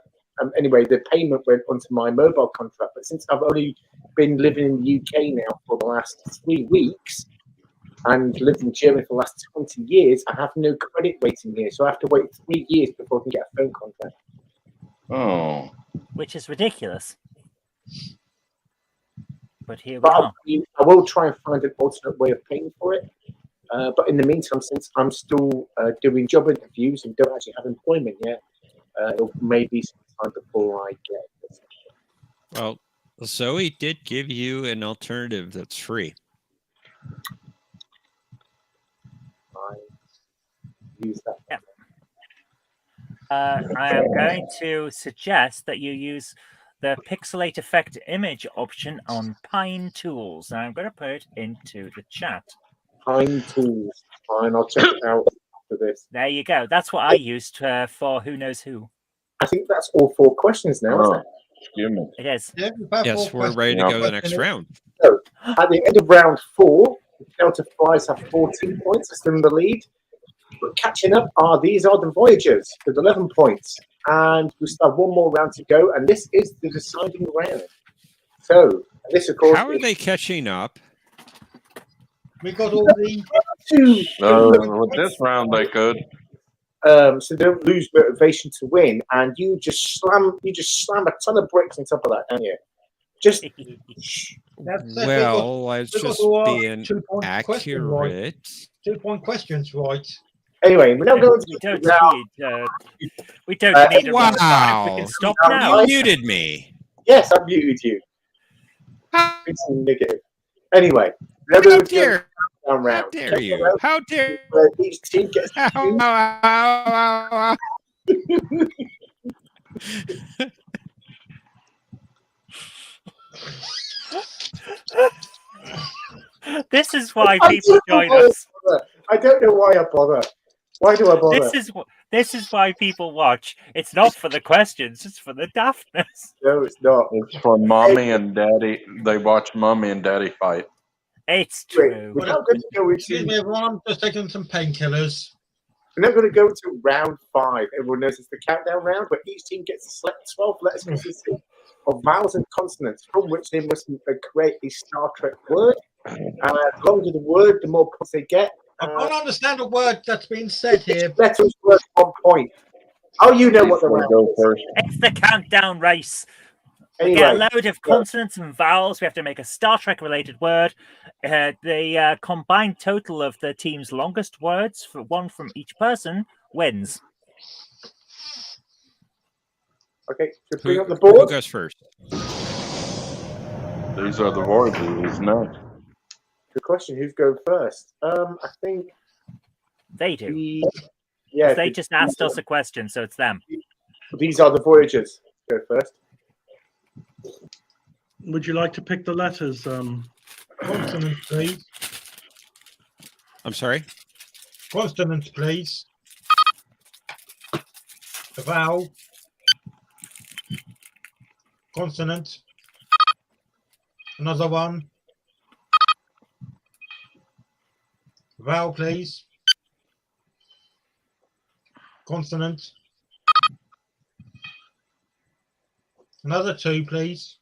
anyway, the payment went onto my mobile contract. But since I've only been living in the UK now for the last 3 weeks and lived in Germany for the last 20 years, I have no credit waiting here. So I have to wait 3 years before I can get a phone contract. Oh. Which is ridiculous. But here we are. I will try and find an alternate way of paying for it. But in the meantime, since I'm still doing job interviews and don't actually have employment yet, it'll maybe some time before I get this. Well, Zoe did give you an alternative that's free. Use that. Yep. I am going to suggest that you use the pixelate effect image option on Pine Tools. And I'm going to put it into the chat. Pine Tools. Fine, I'll check it out for this. There you go. That's what I used for Who Knows Who. I think that's all 4 questions now, isn't it? Excuse me. It is. Yes, we're ready to go to the next round. So, at the end of round 4, the Delta Flyers have 14 points. They're still in the lead. But catching up are the Voyagers with 11 points. And we still have one more round to go. And this is the deciding round. So, this, of course. How are they catching up? We got all the. With this round, they could. So they don't lose motivation to win, and you just slam a ton of bricks on top of that, don't you? Just well, I was just being accurate. 2-point questions, right? Anyway, we're now going to we don't need a wow. We can stop now. You muted me. Yes, I muted you. It's negative. Anyway, how dare you? How dare each team gets This is why people join us. I don't know why I bother. Why do I bother? This is why people watch. It's not for the questions. It's for the daftness. No, it's not. It's for mommy and daddy. They watch mommy and daddy fight. It's true. We're not going to go into. Excuse me, everyone. I'm just taking some painkillers. We're not going to go to round 5. Everyone knows it's the countdown round, where each team gets to select 12 letters consisting of vowels and consonants, from which they must create a Star Trek word. The longer the word, the more points they get. I can't understand a word that's being said here. Letters worth 1 point. Oh, you know what the round is. It's the countdown race. Anyway, we get a load of consonants and vowels. We have to make a Star Trek related word. The combined total of the team's longest words, for one from each person, wins. Okay, so bring up the board. Who goes first? These are the Voyagers next. Good question. Who's going first? I think they do. Yeah, they just asked us a question, so it's them. These are the Voyagers. Go first. Would you like to pick the letters? Consonants, please. I'm sorry? Consonants, please. A vowel. Consonant. Another one. Vowel, please. Consonant. Another 2, please.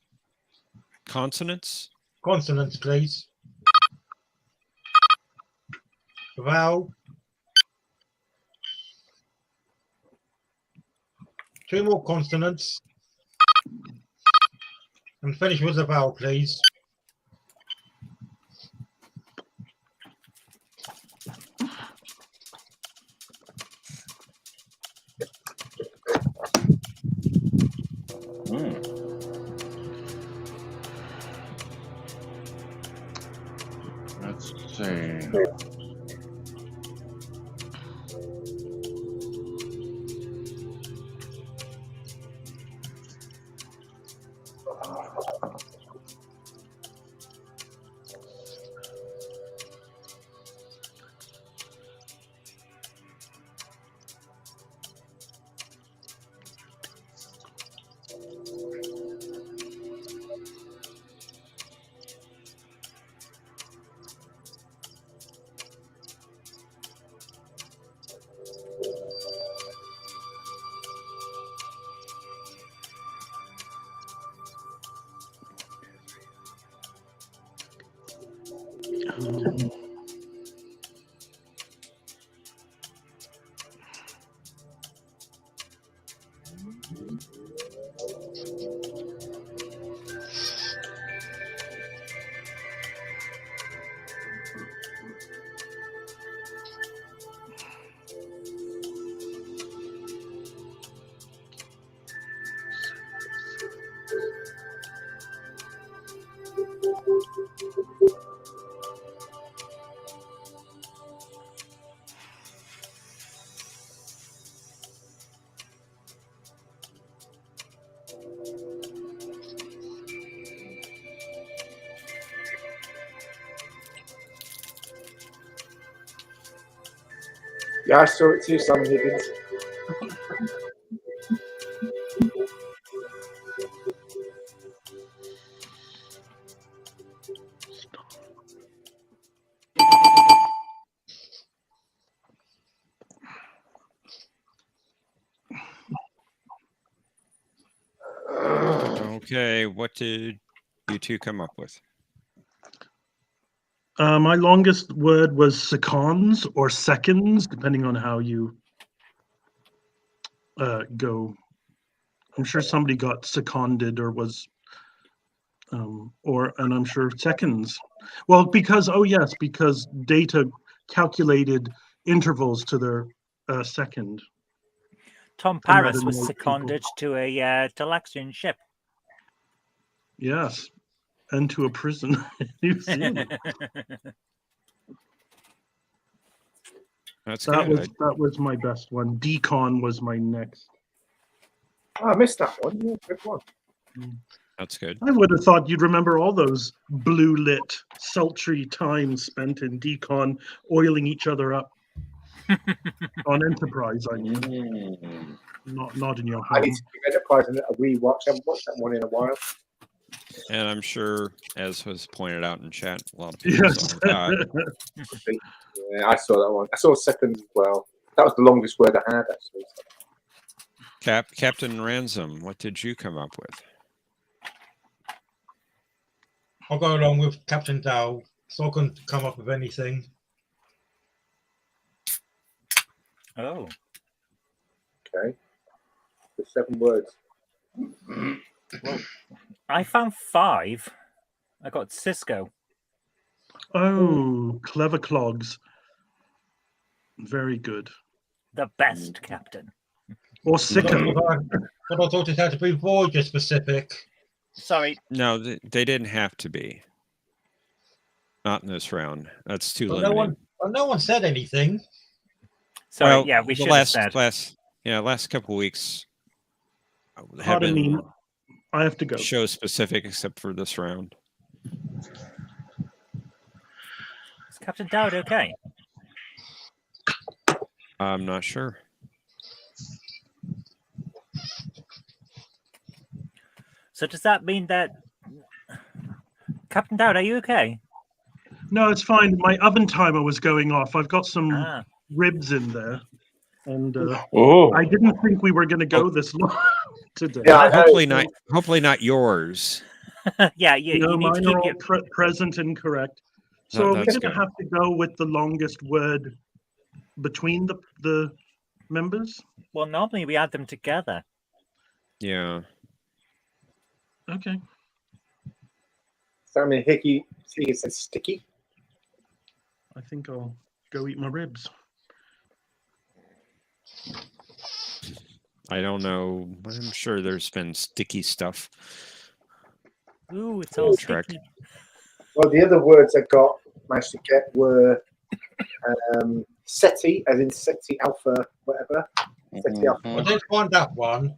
Consonants? Consonants, please. Vowel. 2 more consonants. And finish with a vowel, please. Let's see. Yeah, I saw it too, Simon Higgins. Okay, what did you two come up with? My longest word was seconds or seconds, depending on how you go. I'm sure somebody got seconded or was, and I'm sure seconds. Well, because because data calculated intervals to their second. Tom Paris was seconded to a Talaxian ship. Yes, and to a prison in New Zealand. That was my best one. Decon was my next. Oh, I missed that one. Yeah, good one. That's good. I would have thought you'd remember all those blue lit, sultry times spent in decon, oiling each other up on Enterprise. I mean, not in your home. I need to give Enterprise a rewatch. I haven't watched that one in a while. And I'm sure, as was pointed out in chat, a lot of people saw that. Yeah, I saw that one. I saw second as well. That was the longest word I had, actually. Captain Ransom, what did you come up with? I'll go along with Captain Dow, so I couldn't come up with anything. Oh. Okay. The 7 words. Well, I found 5. I got Cisco. Oh, clever clogs. Very good. The best captain. Or sicker. But I thought it had to be Voyager specific. Sorry. No, they didn't have to be. Not in this round. That's too limited. No one said anything. Sorry, well, yeah, we should have said. Last couple of weeks have Pardon been me. I have to go. Show specific except for this round. Is Captain Dowd okay? I'm not sure. So does that mean that Captain Dowd, are you okay? No, it's fine. My oven timer was going off. I've got some ribs in there, and I didn't think we were going to go this long today. Yeah, hopefully not yours. Yeah, you need mine to keep are all your... present and correct. So we're going to have to go with the longest word between the members. Well, normally we add them together. Yeah. Okay. Simon Hickey says sticky. I think I'll go eat my ribs. I don't know. I'm sure there's been sticky stuff. Ooh, it's all sticky. Well, the other words I managed to get were SETI, as in SETI Alpha, whatever. SETI Alpha. I didn't find that one.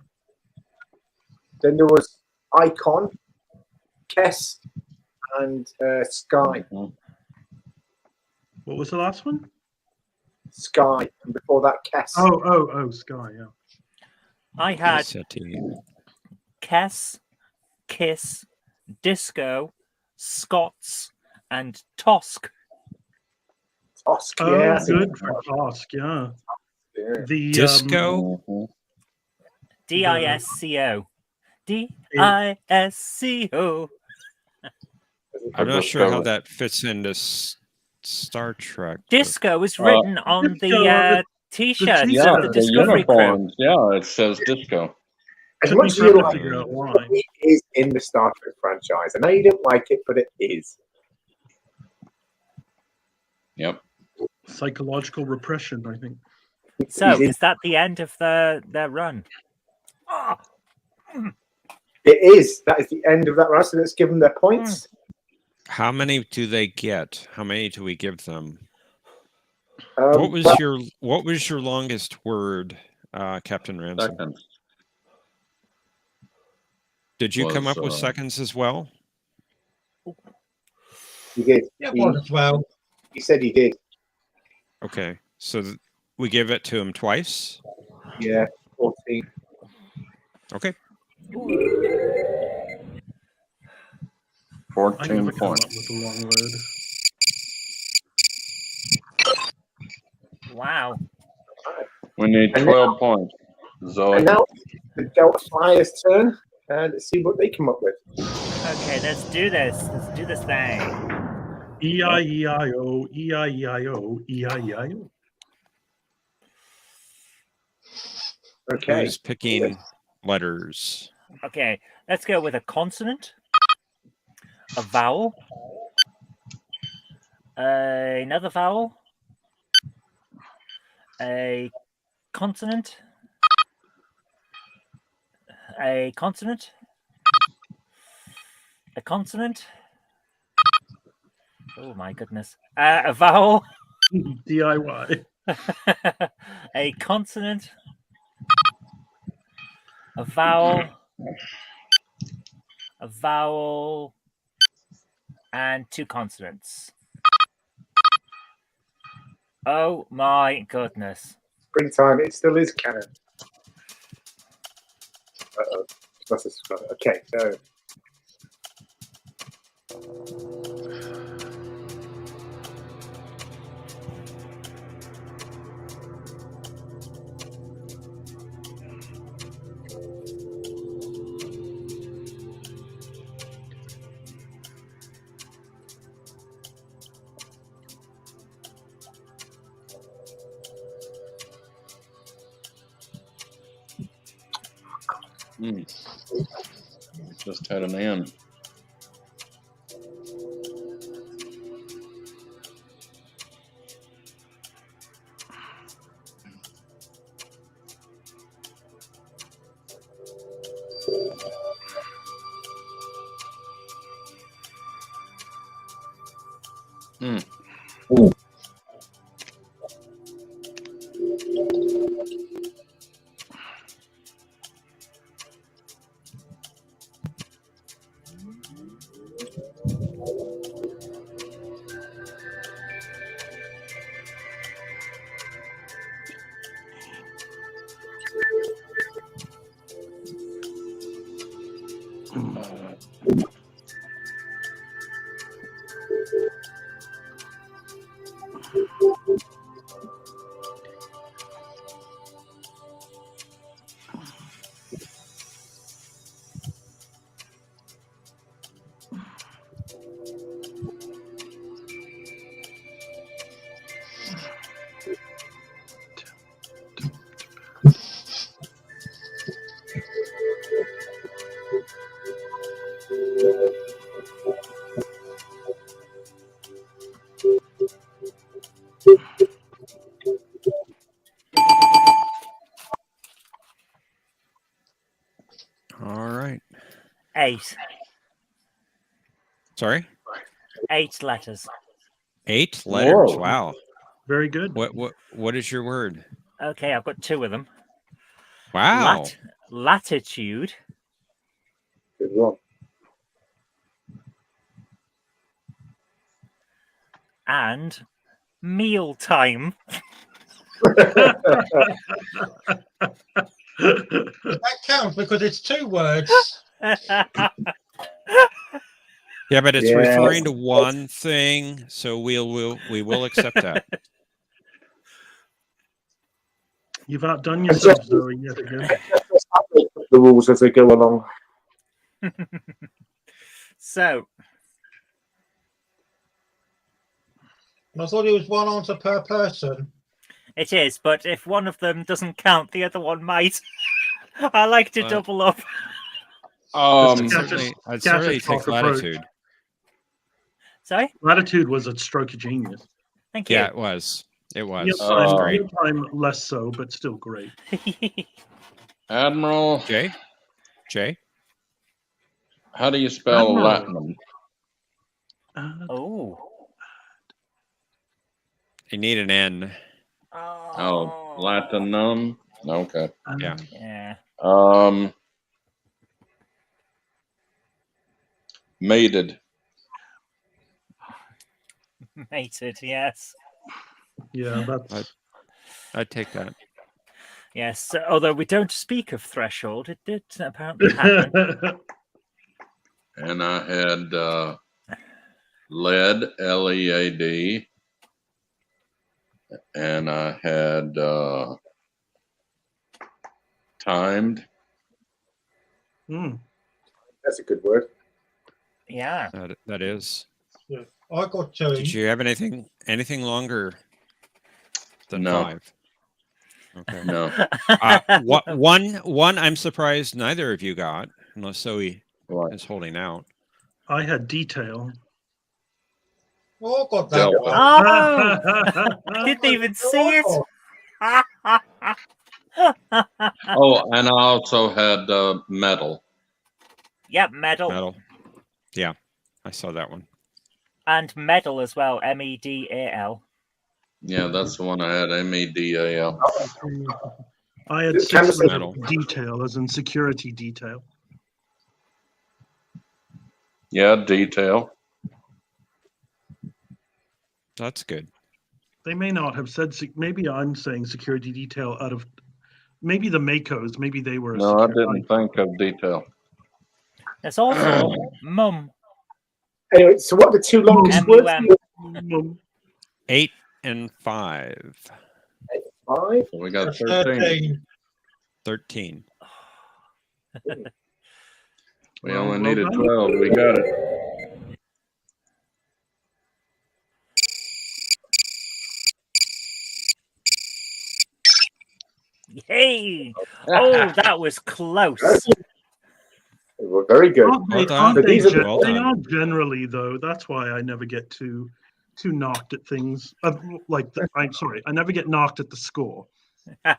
Then there was Icon, Kess, and Sky. What was the last one? Sky, and before that, Kess. Oh, Sky, yeah. I had Kess, Kiss, Disco, Scots, and Tosk. Tosk, yeah. Good for Tosk, yeah. The Disco? D-I-S-C-O. D-I-S-C-O. I'm not sure how that fits into Star Trek. Disco is written on the T-shirts of the Discovery uniforms. Crew. Yeah, it says Disco. As much as you like it is in the Star Trek franchise. I know you don't like it, but it is. Yep. Psychological repression, I think. So, is that the end of their run? It is. That is the end of that run. So let's give them their points. How many do they get? How many do we give them? What was your longest word, Captain Ransom? Seconds. Did you come up with seconds as well? He did. Yeah, as well. He said he did. Okay, so We give it to him twice. Yeah, 14. Okay. 14 come points. up with a long word. Wow. We need 12 points. Zoe. And now the Delta Flyers' turn, and let's see what they come up with. Okay, let's do this. Let's do this thing. E-I-E-I-O, E-I-E-I-O, E-I-E-I-O. Okay. Who's picking letters? Okay, let's go with a consonant, a vowel, another vowel, a consonant, a consonant, a consonant. Oh my goodness. A vowel. DIY. A consonant, a vowel, and 2 consonants. Oh my goodness. Springtime, it still is canon. Uh-oh. Okay, so. Just had an N. All right. 8. Sorry? 8 letters. 8 letters. Whoa. Wow. Very good. What is your word? Okay, I've got 2 of them. Wow. Latitude. Good one. And mealtime. That counts because it's 2 words. Yeah, but it's Yeah. referring to one thing, so we will accept that. You've outdone yourself, Zoe, yet again. The rules as they go along. So, I thought it was 1 answer per person. it is, but if one of them doesn't count, the other one might. I like to double up. I'd certainly take latitude. Sorry? Latitude was a stroke of genius. Thank you. Yeah, it was. It was. Mealtime less so, but still great. Admiral. Jay? How do you spell Admiral. Latinum? Oh. You need an N. Oh, Latinum. Okay. Yeah. Yeah. Mated. Mated, yes. Yeah, that's I'd take that. Yes, although we don't speak of threshold, it did apparently happen. And I had lead, L-E-A-D, and I had timed. That's a good word. Yeah, that is. Yeah. I got two. Did you have anything longer than No. 5? Okay. No. One I'm surprised neither of you got, unless Zoe is holding out. I had detail. Oh, I got that Delta. one. Oh, didn't even see it. Oh, and I also had metal. Yep, medal. Metal. Yeah, I saw that one. And medal as well, MEDAL. Yeah, that's the one I had, MEDAL. I had 6 detail, as in security detail. Yeah, detail. That's good. They may not have said, maybe I'm saying security detail out of, maybe the Makos, maybe they were. No, I didn't think of detail. There's also mum. Anyway, so what are the two longest words? 8 and 5. 5? So we got 13. 13. We only needed 12. We got it. Hey! Oh, that was close. They were very good. They are generally, though. That's why I never get too knocked at things. I'm sorry, I never get knocked at the score. I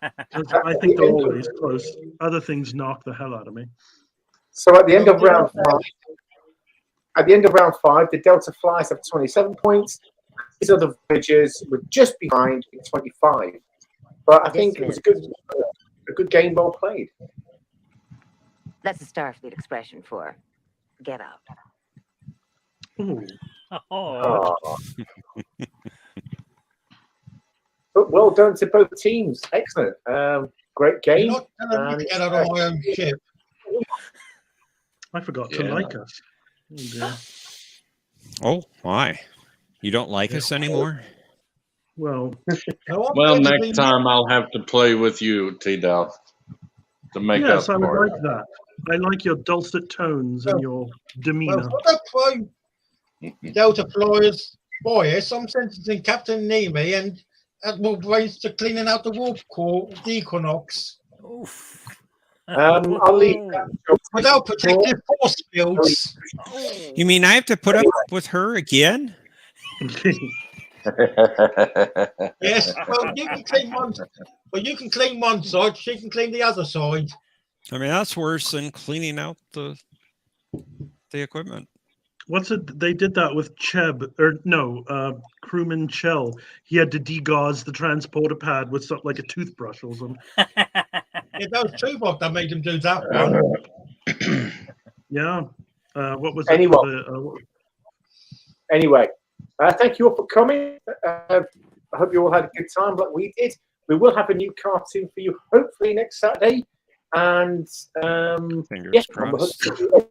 think they're always close. Other things knock the hell out of me. So at the end of round 5, the Delta Flyers have 27 points. These other Voyagers were just behind with 25. But I think it was a good game, well played. That's a Starfleet expression for get up. Oh. But well done to both teams. Excellent. Great game. You're not telling me to get out of my own ship. I forgot to like us. Oh, why? You don't like us anymore? Well, next time I'll have to play with you, T-Dow, to make up I would for it. like that. I like your dulcet tones and your demeanor. Well, for the Delta Flyers bias, I'm sentencing Captain Nemi and Admiral Brains to cleaning out the warp core of the Equinox. I'll leave that. Without protective force fields. You mean I have to put up with her again? Yes, well, you can clean one side, she can clean the other side. I mean, that's worse than cleaning out the equipment. What's it? They did that with Cheb, or no, crewman Chell. He had to degauze the transporter pad with something like a toothbrush or something. Yeah, that was Tuvok that made him do that one. Yeah. What was it? Anyway, thank you all for coming. I hope you all had a good time like we did. We will have a new cartoon for you hopefully next Saturday. And Fingers crossed.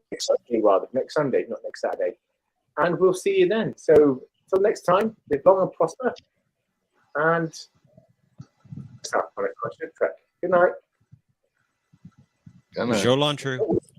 Next Sunday, not next Saturday. And we'll see you then. So until next time, live long and prosper. And start on a question of Trek. Good night. Joe Lontrue.